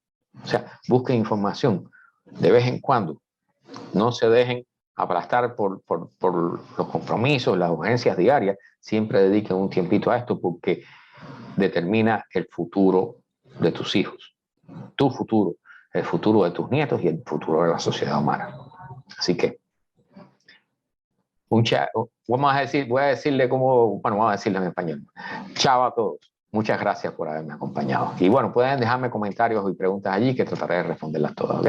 O sea, busquen información de vez en cuando. No se dejen aplastar por los compromisos, las urgencias diarias. Siempre dediquen un tiempito a esto porque determina el futuro de tus hijos, tu futuro, el futuro de tus nietos y el futuro de la sociedad humana. Así que, voy a decirle como, bueno, vamos a decirle en español. Chao a todos. Muchas gracias por haberme acompañado. Y bueno, pueden dejarme comentarios y preguntas allí que trataré de responderlas todas, ¿ok?